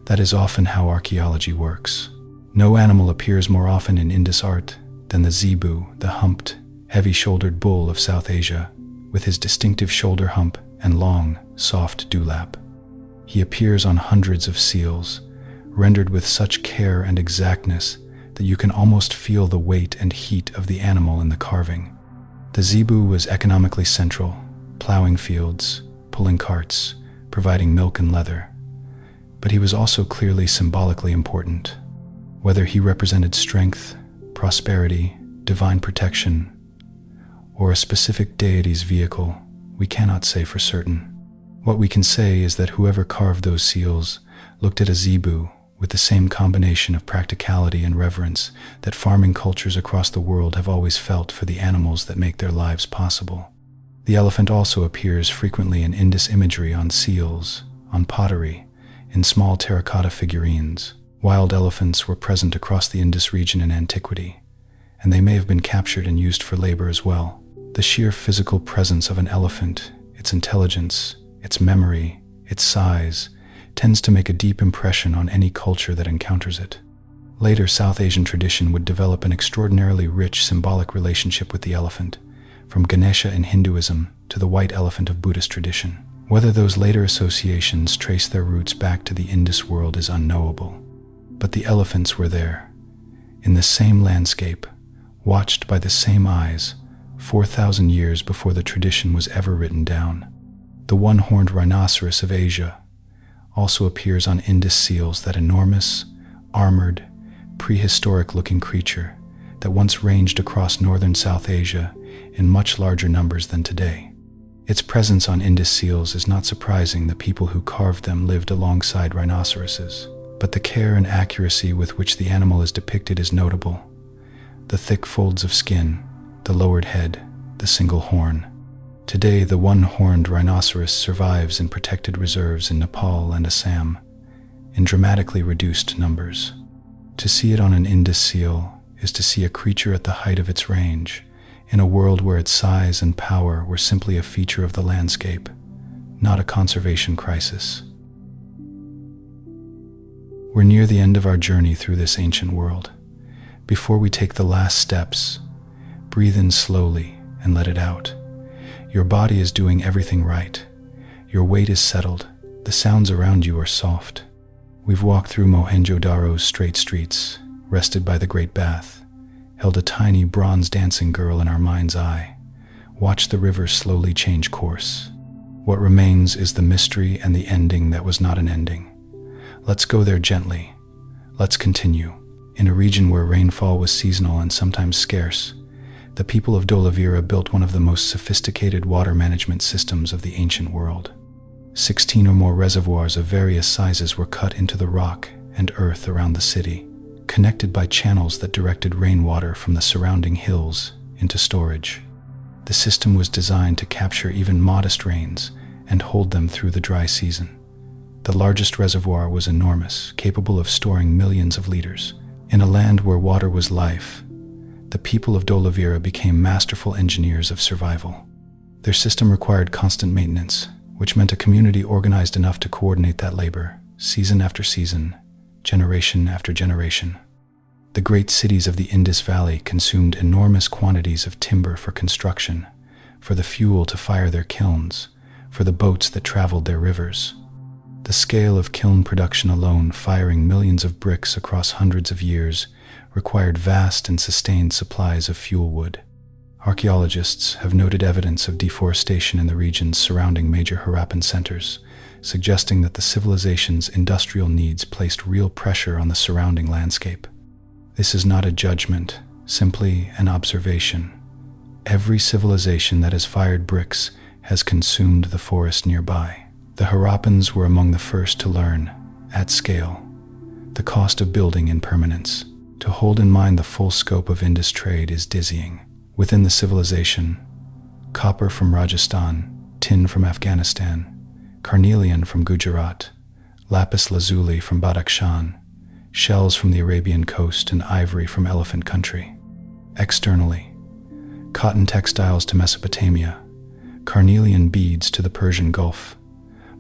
That is often how archaeology works. No animal appears more often in Indus art than the zebu, the humped, heavy-shouldered bull of South Asia, with his distinctive shoulder hump and long, soft dewlap. He appears on hundreds of seals, rendered with such care and exactness that you can almost feel the weight and heat of the animal in the carving. The zebu was economically central, plowing fields, pulling carts, providing milk and leather. But he was also clearly symbolically important. Whether he represented strength, prosperity, divine protection, or a specific deity's vehicle, we cannot say for certain. What we can say is that whoever carved those seals looked at a zebu with the same combination of practicality and reverence that farming cultures across the world have always felt for the animals that make their lives possible. The elephant also appears frequently in Indus imagery on seals, on pottery, in small terracotta figurines. Wild elephants were present across the Indus region in antiquity, and they may have been captured and used for labor as well. The sheer physical presence of an elephant, its intelligence, its memory, its size, tends to make a deep impression on any culture that encounters it. Later, South Asian tradition would develop an extraordinarily rich symbolic relationship with the elephant, from Ganesha in Hinduism to the white elephant of Buddhist tradition. Whether those later associations trace their roots back to the Indus world is unknowable. But the elephants were there, in the same landscape, watched by the same eyes, 4,000 years before the tradition was ever written down. The one-horned rhinoceros of Asia also appears on Indus seals, that enormous, armored, prehistoric-looking creature that once ranged across northern South Asia in much larger numbers than today. Its presence on Indus seals is not surprising. The people who carved them lived alongside rhinoceroses, but the care and accuracy with which the animal is depicted is notable. The thick folds of skin, the lowered head, the single horn. Today, the one-horned rhinoceros survives in protected reserves in Nepal and Assam, in dramatically reduced numbers. To see it on an Indus seal is to see a creature at the height of its range, in a world where its size and power were simply a feature of the landscape, not a conservation crisis. We're near the end of our journey through this ancient world. Before we take the last steps, breathe in slowly and let it out. Your body is doing everything right. Your weight is settled. The sounds around you are soft. We've walked through Mohenjo-daro's straight streets, rested by the Great Bath, held a tiny bronze dancing girl in our mind's eye, watched the river slowly change course. What remains is the mystery and the ending that was not an ending. Let's go there gently. Let's continue. In a region where rainfall was seasonal and sometimes scarce, the people of Dolavira built one of the most sophisticated water management systems of the ancient world. 16 or more reservoirs of various sizes were cut into the rock and earth around the city, connected by channels that directed rainwater from the surrounding hills into storage. The system was designed to capture even modest rains and hold them through the dry season. The largest reservoir was enormous, capable of storing millions of liters. In a land where water was life, the people of Dolavira became masterful engineers of survival. Their system required constant maintenance, which meant a community organized enough to coordinate that labor, season after season, generation after generation. The great cities of the Indus Valley consumed enormous quantities of timber for construction, for the fuel to fire their kilns, for the boats that traveled their rivers. The scale of kiln production alone, firing millions of bricks across hundreds of years, required vast and sustained supplies of fuel wood. Archaeologists have noted evidence of deforestation in the regions surrounding major Harappan centers, suggesting that the civilization's industrial needs placed real pressure on the surrounding landscape. This is not a judgment, simply an observation. Every civilization that has fired bricks has consumed the forest nearby. The Harappans were among the first to learn, at scale, the cost of building in permanence. To hold in mind the full scope of Indus trade is dizzying. Within the civilization, copper from Rajasthan, tin from Afghanistan, carnelian from Gujarat, lapis lazuli from Badakhshan, shells from the Arabian coast, and ivory from Elephant Country. Externally, cotton textiles to Mesopotamia, carnelian beads to the Persian Gulf,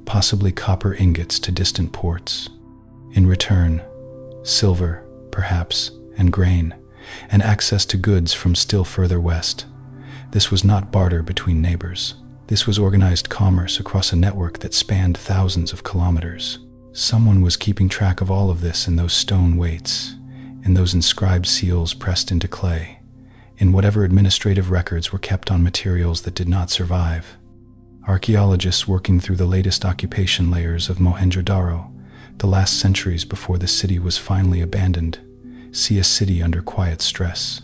possibly copper ingots to distant ports. In return, silver, perhaps, and grain, and access to goods from still further west. This was not barter between neighbors. This was organized commerce across a network that spanned thousands of kilometers. Someone was keeping track of all of this in those stone weights, in those inscribed seals pressed into clay, in whatever administrative records were kept on materials that did not survive. Archaeologists working through the latest occupation layers of Mohenjo-daro, the last centuries before the city was finally abandoned, see a city under quiet stress.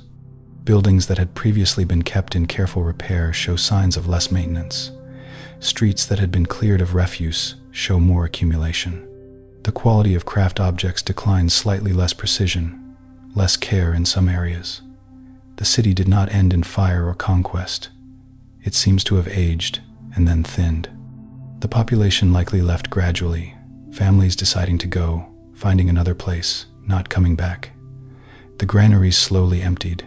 Buildings that had previously been kept in careful repair show signs of less maintenance. Streets that had been cleared of refuse show more accumulation. The quality of craft objects declines, slightly less precision, less care in some areas. The city did not end in fire or conquest. It seems to have aged and then thinned. The population likely left gradually, families deciding to go, finding another place, not coming back. The granaries slowly emptied.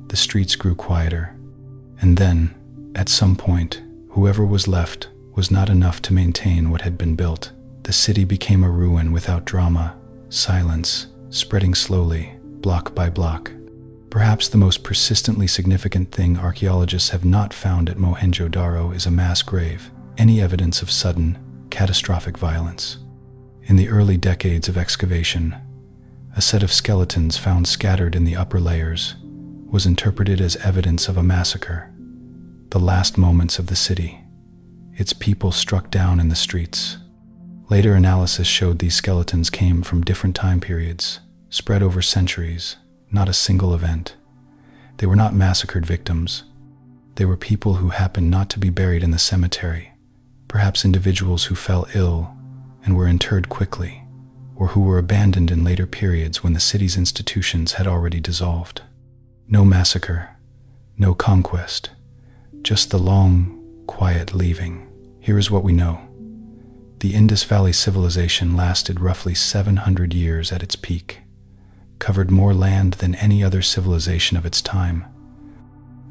The streets grew quieter. And then, at some point, whoever was left was not enough to maintain what had been built. The city became a ruin without drama, silence, spreading slowly, block by block. Perhaps the most persistently significant thing archaeologists have not found at Mohenjo-daro is a mass grave, any evidence of sudden, catastrophic violence. In the early decades of excavation, a set of skeletons found scattered in the upper layers was interpreted as evidence of a massacre, the last moments of the city, its people struck down in the streets. Later analysis showed these skeletons came from different time periods, spread over centuries, not a single event. They were not massacred victims. They were people who happened not to be buried in the cemetery, perhaps individuals who fell ill and were interred quickly, or who were abandoned in later periods when the city's institutions had already dissolved. No massacre, no conquest, just the long, quiet leaving. Here is what we know. The Indus Valley Civilization lasted roughly 700 years at its peak, covered more land than any other civilization of its time,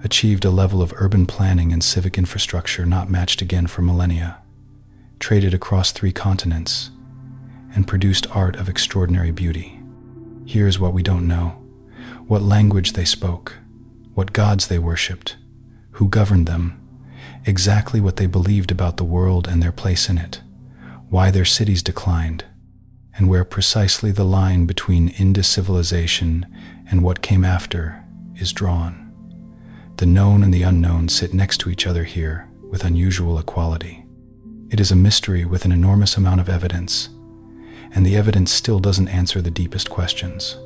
achieved a level of urban planning and civic infrastructure not matched again for millennia, traded across 3 continents, and produced art of extraordinary beauty. Here's what we don't know: what language they spoke, what gods they worshipped, who governed them, exactly what they believed about the world and their place in it, why their cities declined, and where precisely the line between Indus civilization and what came after is drawn. The known and the unknown sit next to each other here with unusual equality. It is a mystery with an enormous amount of evidence, and the evidence still doesn't answer the deepest questions.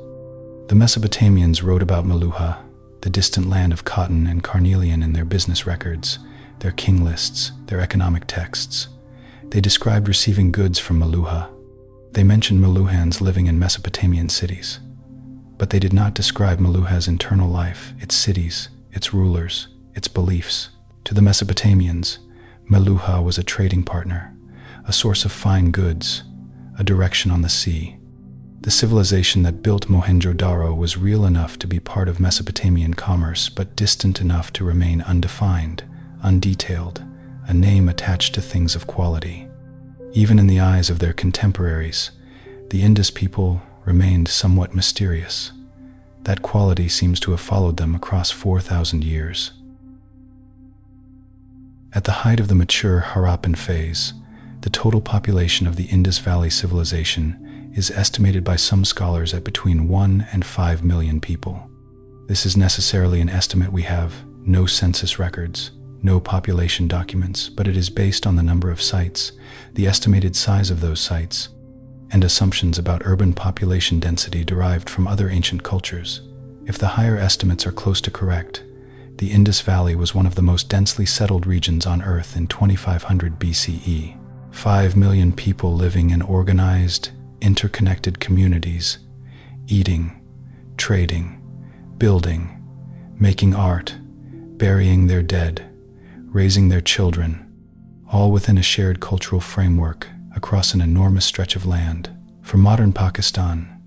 The Mesopotamians wrote about Meluha, the distant land of cotton and carnelian, in their business records, their king lists, their economic texts. They described receiving goods from Meluha. They mentioned Meluhans living in Mesopotamian cities. But they did not describe Meluha's internal life, its cities, its rulers, its beliefs. To the Mesopotamians, Meluha was a trading partner, a source of fine goods, a direction on the sea. The civilization that built Mohenjo-daro was real enough to be part of Mesopotamian commerce, but distant enough to remain undefined, undetailed, a name attached to things of quality. Even in the eyes of their contemporaries, the Indus people remained somewhat mysterious. That quality seems to have followed them across 4,000 years. At the height of the mature Harappan phase, the total population of the Indus Valley Civilization is estimated by some scholars at between 1 and 5 million people. This is necessarily an estimate. We have no census records, no population documents, but it is based on the number of sites, the estimated size of those sites, and assumptions about urban population density derived from other ancient cultures. If the higher estimates are close to correct, the Indus Valley was one of the most densely settled regions on Earth in 2500 BCE. 5 million people living in organized, interconnected communities, eating, trading, building, making art, burying their dead, raising their children, all within a shared cultural framework across an enormous stretch of land. For modern Pakistan,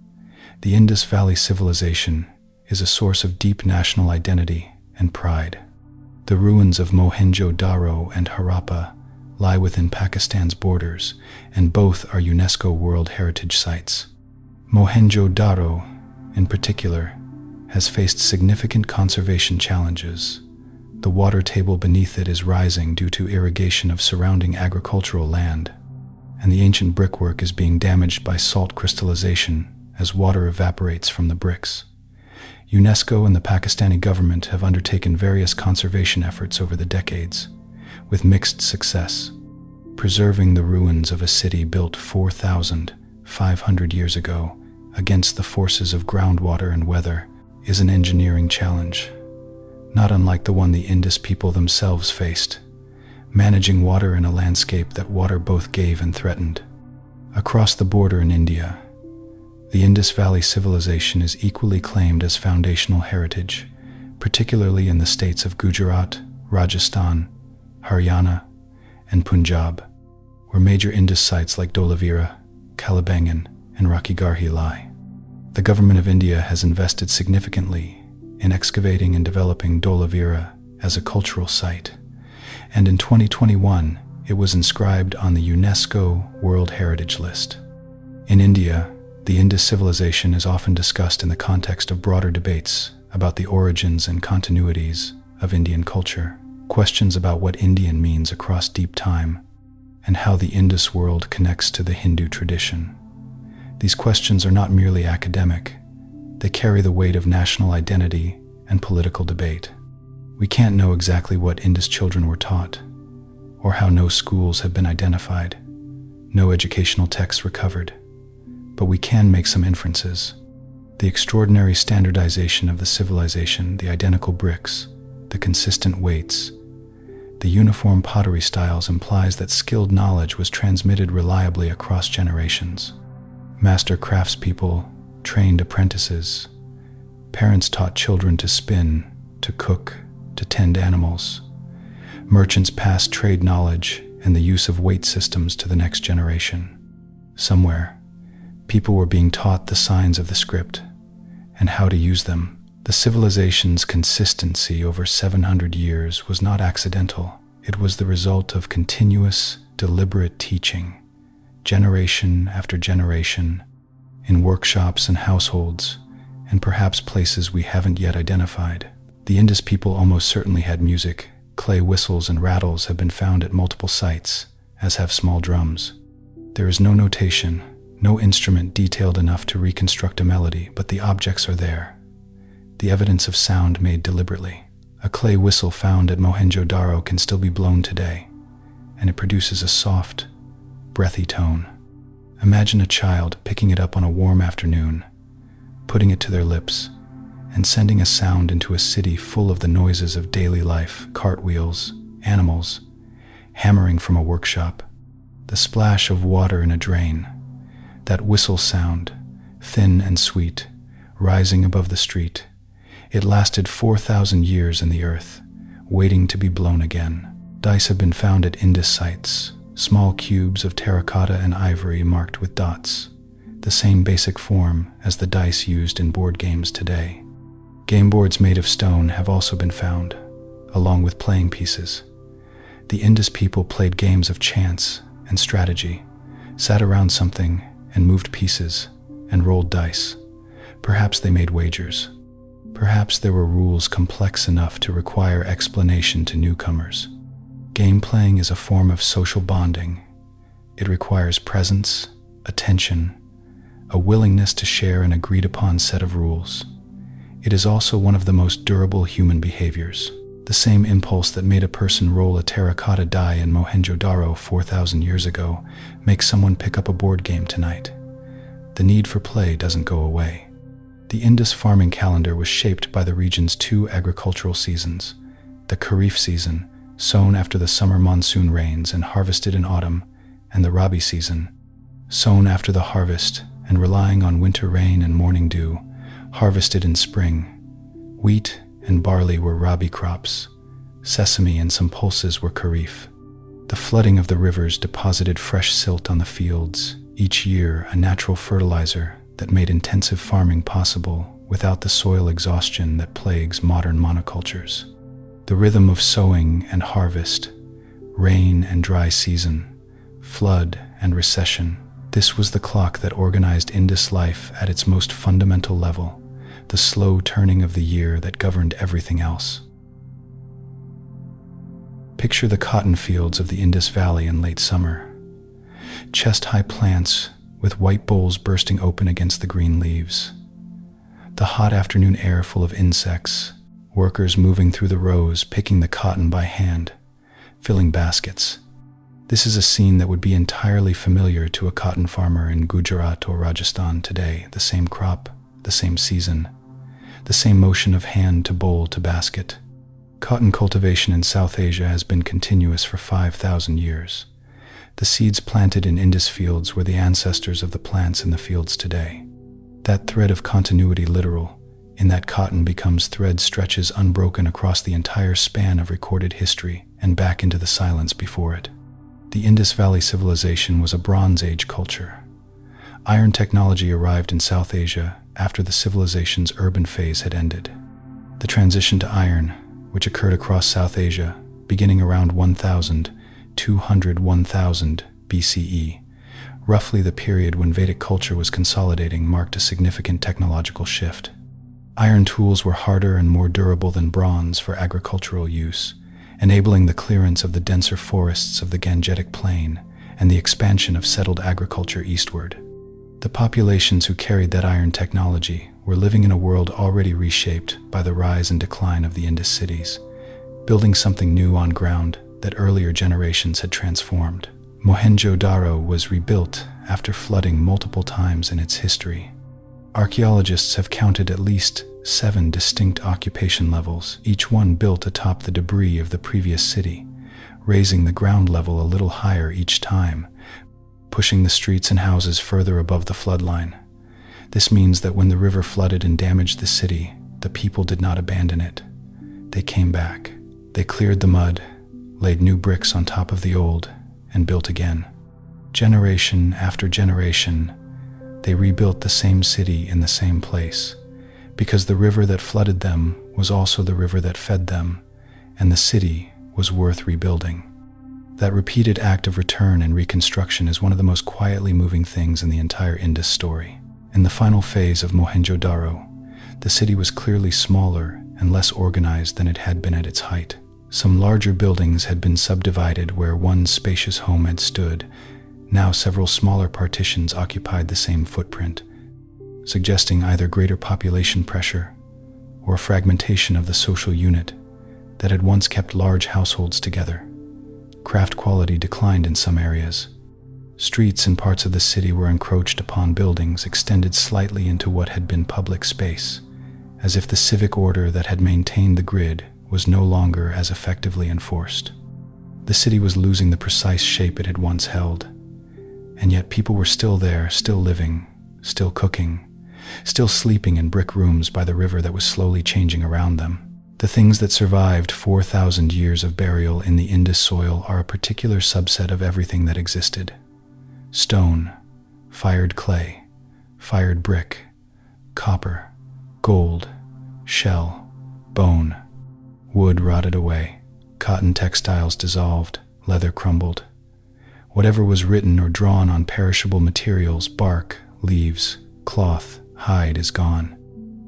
the Indus Valley Civilization is a source of deep national identity and pride. The ruins of Mohenjo-daro and Harappa lie within Pakistan's borders, and both are UNESCO World Heritage Sites. Mohenjo-daro, in particular, has faced significant conservation challenges. The water table beneath it is rising due to irrigation of surrounding agricultural land, and the ancient brickwork is being damaged by salt crystallization as water evaporates from the bricks. UNESCO and the Pakistani government have undertaken various conservation efforts over the decades, with mixed success. Preserving the ruins of a city built 4,500 years ago against the forces of groundwater and weather is an engineering challenge, not unlike the one the Indus people themselves faced, managing water in a landscape that water both gave and threatened. Across the border in India, the Indus Valley Civilization is equally claimed as foundational heritage, particularly in the states of Gujarat, Rajasthan, Haryana, and Punjab, where major Indus sites like Dholavira, Kalibangan, and Rakhigarhi lie. The government of India has invested significantly in excavating and developing Dholavira as a cultural site, and in 2021 it was inscribed on the UNESCO World Heritage List. In India, the Indus civilization is often discussed in the context of broader debates about the origins and continuities of Indian culture, questions about what Indian means across deep time, and how the Indus world connects to the Hindu tradition. These questions are not merely academic, they carry the weight of national identity and political debate. We can't know exactly what Indus children were taught, or how no schools have been identified, no educational texts recovered, but we can make some inferences. The extraordinary standardization of the civilization, the identical bricks, the consistent weights, the uniform pottery styles implies that skilled knowledge was transmitted reliably across generations. Master craftspeople trained apprentices. Parents taught children to spin, to cook, to tend animals. Merchants passed trade knowledge and the use of weight systems to the next generation. Somewhere, people were being taught the signs of the script and how to use them. The civilization's consistency over 700 years was not accidental. It was the result of continuous, deliberate teaching, generation after generation, in workshops and households, and perhaps places we haven't yet identified. The Indus people almost certainly had music. Clay whistles and rattles have been found at multiple sites, as have small drums. There is no notation, no instrument detailed enough to reconstruct a melody, but the objects are there. The evidence of sound made deliberately. A clay whistle found at Mohenjo-daro can still be blown today, and it produces a soft, breathy tone. Imagine a child picking it up on a warm afternoon, putting it to their lips, and sending a sound into a city full of the noises of daily life, cartwheels, animals, hammering from a workshop, the splash of water in a drain, that whistle sound, thin and sweet, rising above the street. It lasted 4,000 years in the earth, waiting to be blown again. Dice have been found at Indus sites, small cubes of terracotta and ivory marked with dots, the same basic form as the dice used in board games today. Game boards made of stone have also been found, along with playing pieces. The Indus people played games of chance and strategy, sat around something and moved pieces and rolled dice. Perhaps they made wagers. Perhaps there were rules complex enough to require explanation to newcomers. Game playing is a form of social bonding. It requires presence, attention, a willingness to share an agreed-upon set of rules. It is also one of the most durable human behaviors. The same impulse that made a person roll a terracotta die in Mohenjo-daro 4,000 years ago makes someone pick up a board game tonight. The need for play doesn't go away. The Indus farming calendar was shaped by the region's two agricultural seasons: the Kharif season, sown after the summer monsoon rains and harvested in autumn, and the Rabi season, sown after the harvest and relying on winter rain and morning dew, harvested in spring. Wheat and barley were Rabi crops. Sesame and some pulses were Kharif. The flooding of the rivers deposited fresh silt on the fields, each year a natural fertilizer that made intensive farming possible without the soil exhaustion that plagues modern monocultures. The rhythm of sowing and harvest, rain and dry season, flood and recession, this was the clock that organized Indus life at its most fundamental level, the slow turning of the year that governed everything else. Picture the cotton fields of the Indus Valley in late summer. Chest-high plants with white bowls bursting open against the green leaves. The hot afternoon air full of insects, workers moving through the rows picking the cotton by hand, filling baskets. This is a scene that would be entirely familiar to a cotton farmer in Gujarat or Rajasthan today. The same crop, the same season, the same motion of hand to bowl to basket. Cotton cultivation in South Asia has been continuous for 5,000 years. The seeds planted in Indus fields were the ancestors of the plants in the fields today. That thread of continuity, literal, in that cotton becomes thread, stretches unbroken across the entire span of recorded history and back into the silence before it. The Indus Valley Civilization was a Bronze Age culture. Iron technology arrived in South Asia after the civilization's urban phase had ended. The transition to iron, which occurred across South Asia, beginning around 1000 BCE, roughly the period when Vedic culture was consolidating, marked a significant technological shift. Iron tools were harder and more durable than bronze for agricultural use, enabling the clearance of the denser forests of the Gangetic Plain and the expansion of settled agriculture eastward. The populations who carried that iron technology were living in a world already reshaped by the rise and decline of the Indus cities, building something new on ground that earlier generations had transformed. Mohenjo-daro was rebuilt after flooding multiple times in its history. Archaeologists have counted at least 7 distinct occupation levels, each one built atop the debris of the previous city, raising the ground level a little higher each time, pushing the streets and houses further above the floodline. This means that when the river flooded and damaged the city, the people did not abandon it. They came back. They cleared the mud, laid new bricks on top of the old, and built again. Generation after generation, they rebuilt the same city in the same place, because the river that flooded them was also the river that fed them, and the city was worth rebuilding. That repeated act of return and reconstruction is one of the most quietly moving things in the entire Indus story. In the final phase of Mohenjo-daro, the city was clearly smaller and less organized than it had been at its height. Some larger buildings had been subdivided where one spacious home had stood. Now several smaller partitions occupied the same footprint, suggesting either greater population pressure or a fragmentation of the social unit that had once kept large households together. Craft quality declined in some areas. Streets and parts of the city were encroached upon. Buildings extended slightly into what had been public space, as if the civic order that had maintained the grid was no longer as effectively enforced. The city was losing the precise shape it had once held, and yet people were still there, still living, still cooking, still sleeping in brick rooms by the river that was slowly changing around them. The things that survived 4,000 years of burial in the Indus soil are a particular subset of everything that existed. Stone, fired clay, fired brick, copper, gold, shell, bone. Wood rotted away, cotton textiles dissolved, leather crumbled. Whatever was written or drawn on perishable materials, bark, leaves, cloth, hide, is gone.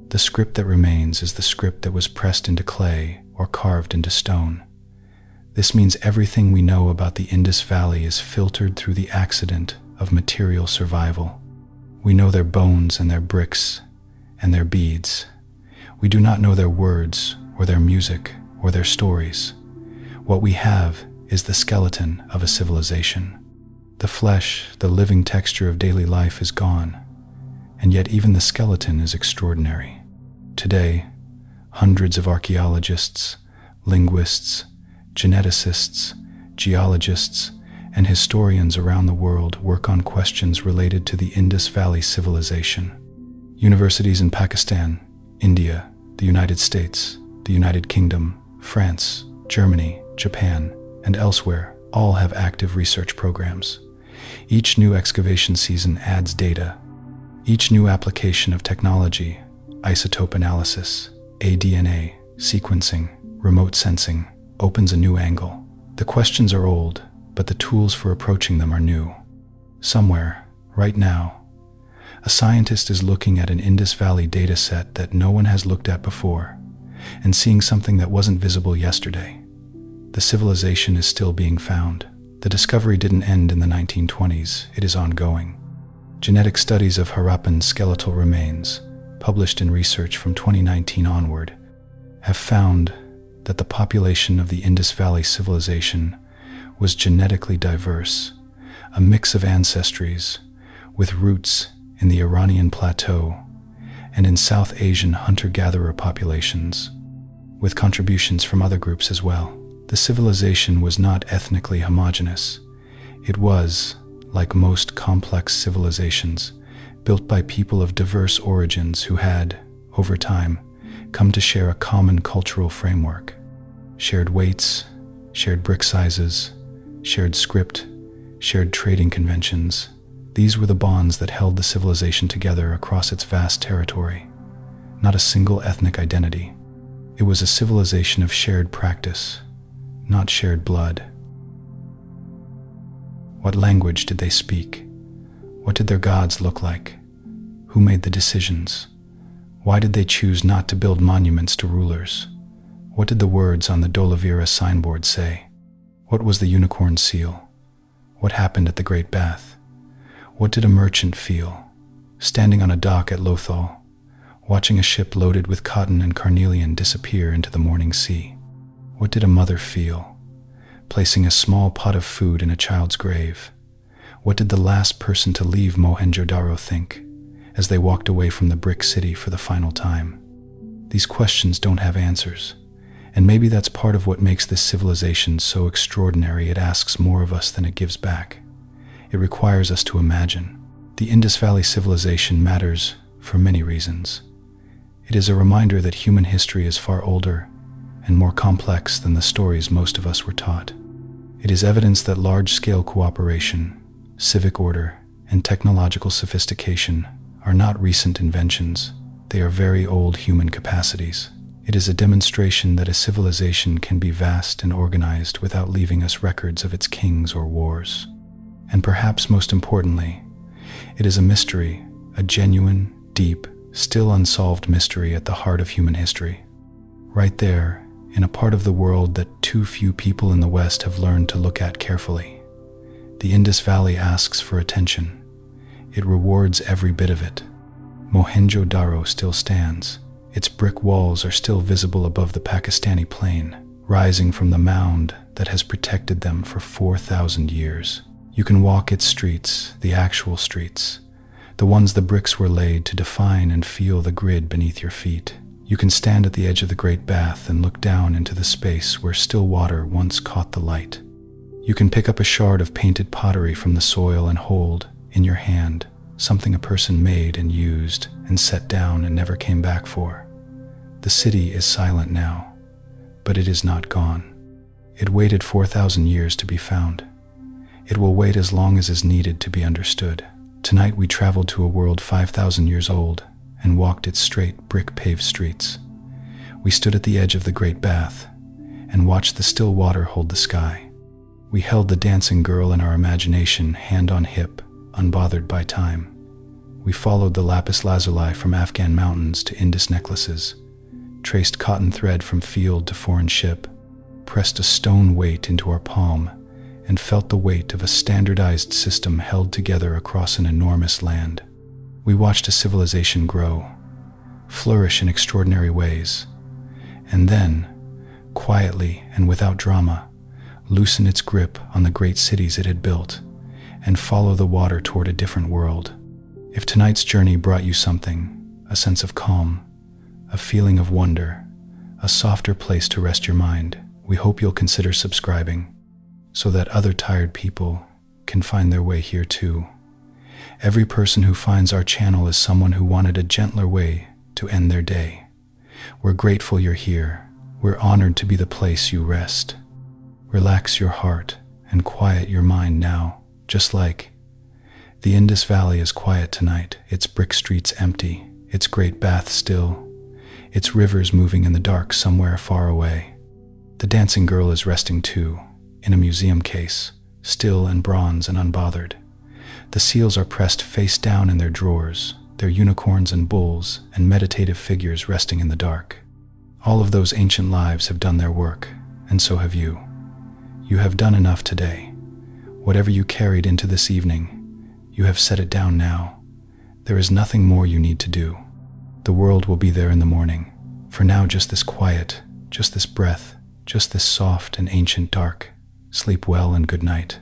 The script that remains is the script that was pressed into clay or carved into stone. This means everything we know about the Indus Valley is filtered through the accident of material survival. We know their bones and their bricks and their beads. We do not know their words or their music or their stories. What we have is the skeleton of a civilization. The flesh, the living texture of daily life is gone, and yet even the skeleton is extraordinary. Today, hundreds of archaeologists, linguists, geneticists, geologists, and historians around the world work on questions related to the Indus Valley Civilization. Universities in Pakistan, India, the United States, the United Kingdom, France, Germany, Japan, and elsewhere all have active research programs. Each new excavation season adds data. Each new application of technology, isotope analysis, aDNA, sequencing, remote sensing, opens a new angle. The questions are old, but the tools for approaching them are new. Somewhere, right now, a scientist is looking at an Indus Valley data set that no one has looked at before, and seeing something that wasn't visible yesterday. The civilization is still being found. The discovery didn't end in the 1920s, it is ongoing. Genetic studies of Harappan skeletal remains, published in research from 2019 onward, have found that the population of the Indus Valley Civilization was genetically diverse, a mix of ancestries with roots in the Iranian plateau and in South Asian hunter-gatherer populations, with contributions from other groups as well. The civilization was not ethnically homogeneous. It was, like most complex civilizations, built by people of diverse origins who had, over time, come to share a common cultural framework. Shared weights, shared brick sizes, shared script, shared trading conventions. These were the bonds that held the civilization together across its vast territory. Not a single ethnic identity. It was a civilization of shared practice, not shared blood. What language did they speak? What did their gods look like? Who made the decisions? Why did they choose not to build monuments to rulers? What did the words on the Dolavira signboard say? What was the unicorn seal? What happened at the Great Bath? What did a merchant feel, standing on a dock at Lothal, watching a ship loaded with cotton and carnelian disappear into the morning sea? What did a mother feel, placing a small pot of food in a child's grave? What did the last person to leave Mohenjo-daro think, as they walked away from the brick city for the final time? These questions don't have answers, and maybe that's part of what makes this civilization so extraordinary. It asks more of us than it gives back. It requires us to imagine. The Indus Valley Civilization matters for many reasons. It is a reminder that human history is far older and more complex than the stories most of us were taught. It is evidence that large-scale cooperation, civic order, and technological sophistication are not recent inventions. They are very old human capacities. It is a demonstration that a civilization can be vast and organized without leaving us records of its kings or wars. And perhaps most importantly, it is a mystery, a genuine, deep, still unsolved mystery at the heart of human history. Right there, in a part of the world that too few people in the West have learned to look at carefully. The Indus Valley asks for attention. It rewards every bit of it. Mohenjo-daro still stands. Its brick walls are still visible above the Pakistani plain, rising from the mound that has protected them for 4,000 years. You can walk its streets, the actual streets, the ones the bricks were laid to define, and feel the grid beneath your feet. You can stand at the edge of the Great Bath and look down into the space where still water once caught the light. You can pick up a shard of painted pottery from the soil and hold, in your hand, something a person made and used and set down and never came back for. The city is silent now, but it is not gone. It waited 4,000 years to be found. It will wait as long as is needed to be understood. Tonight we traveled to a world 5,000 years old and walked its straight, brick-paved streets. We stood at the edge of the Great Bath and watched the still water hold the sky. We held the dancing girl in our imagination, hand on hip, unbothered by time. We followed the lapis lazuli from Afghan mountains to Indus necklaces, traced cotton thread from field to foreign ship, pressed a stone weight into our palm, and felt the weight of a standardized system held together across an enormous land. We watched a civilization grow, flourish in extraordinary ways, and then, quietly and without drama, loosen its grip on the great cities it had built and follow the water toward a different world. If tonight's journey brought you something, a sense of calm, a feeling of wonder, a softer place to rest your mind, we hope you'll consider subscribing so that other tired people can find their way here too. Every person who finds our channel is someone who wanted a gentler way to end their day. We're grateful you're here. We're honored to be the place you rest. Relax your heart and quiet your mind now, just like the Indus Valley is quiet tonight, its brick streets empty, its Great Bath still, its rivers moving in the dark somewhere far away. The dancing girl is resting too, in a museum case, still and bronze and unbothered. The seals are pressed face down in their drawers, their unicorns and bulls and meditative figures resting in the dark. All of those ancient lives have done their work, and so have you. You have done enough today. Whatever you carried into this evening, you have set it down now. There is nothing more you need to do. The world will be there in the morning. For now, just this quiet, just this breath, just this soft and ancient dark. Sleep well and good night.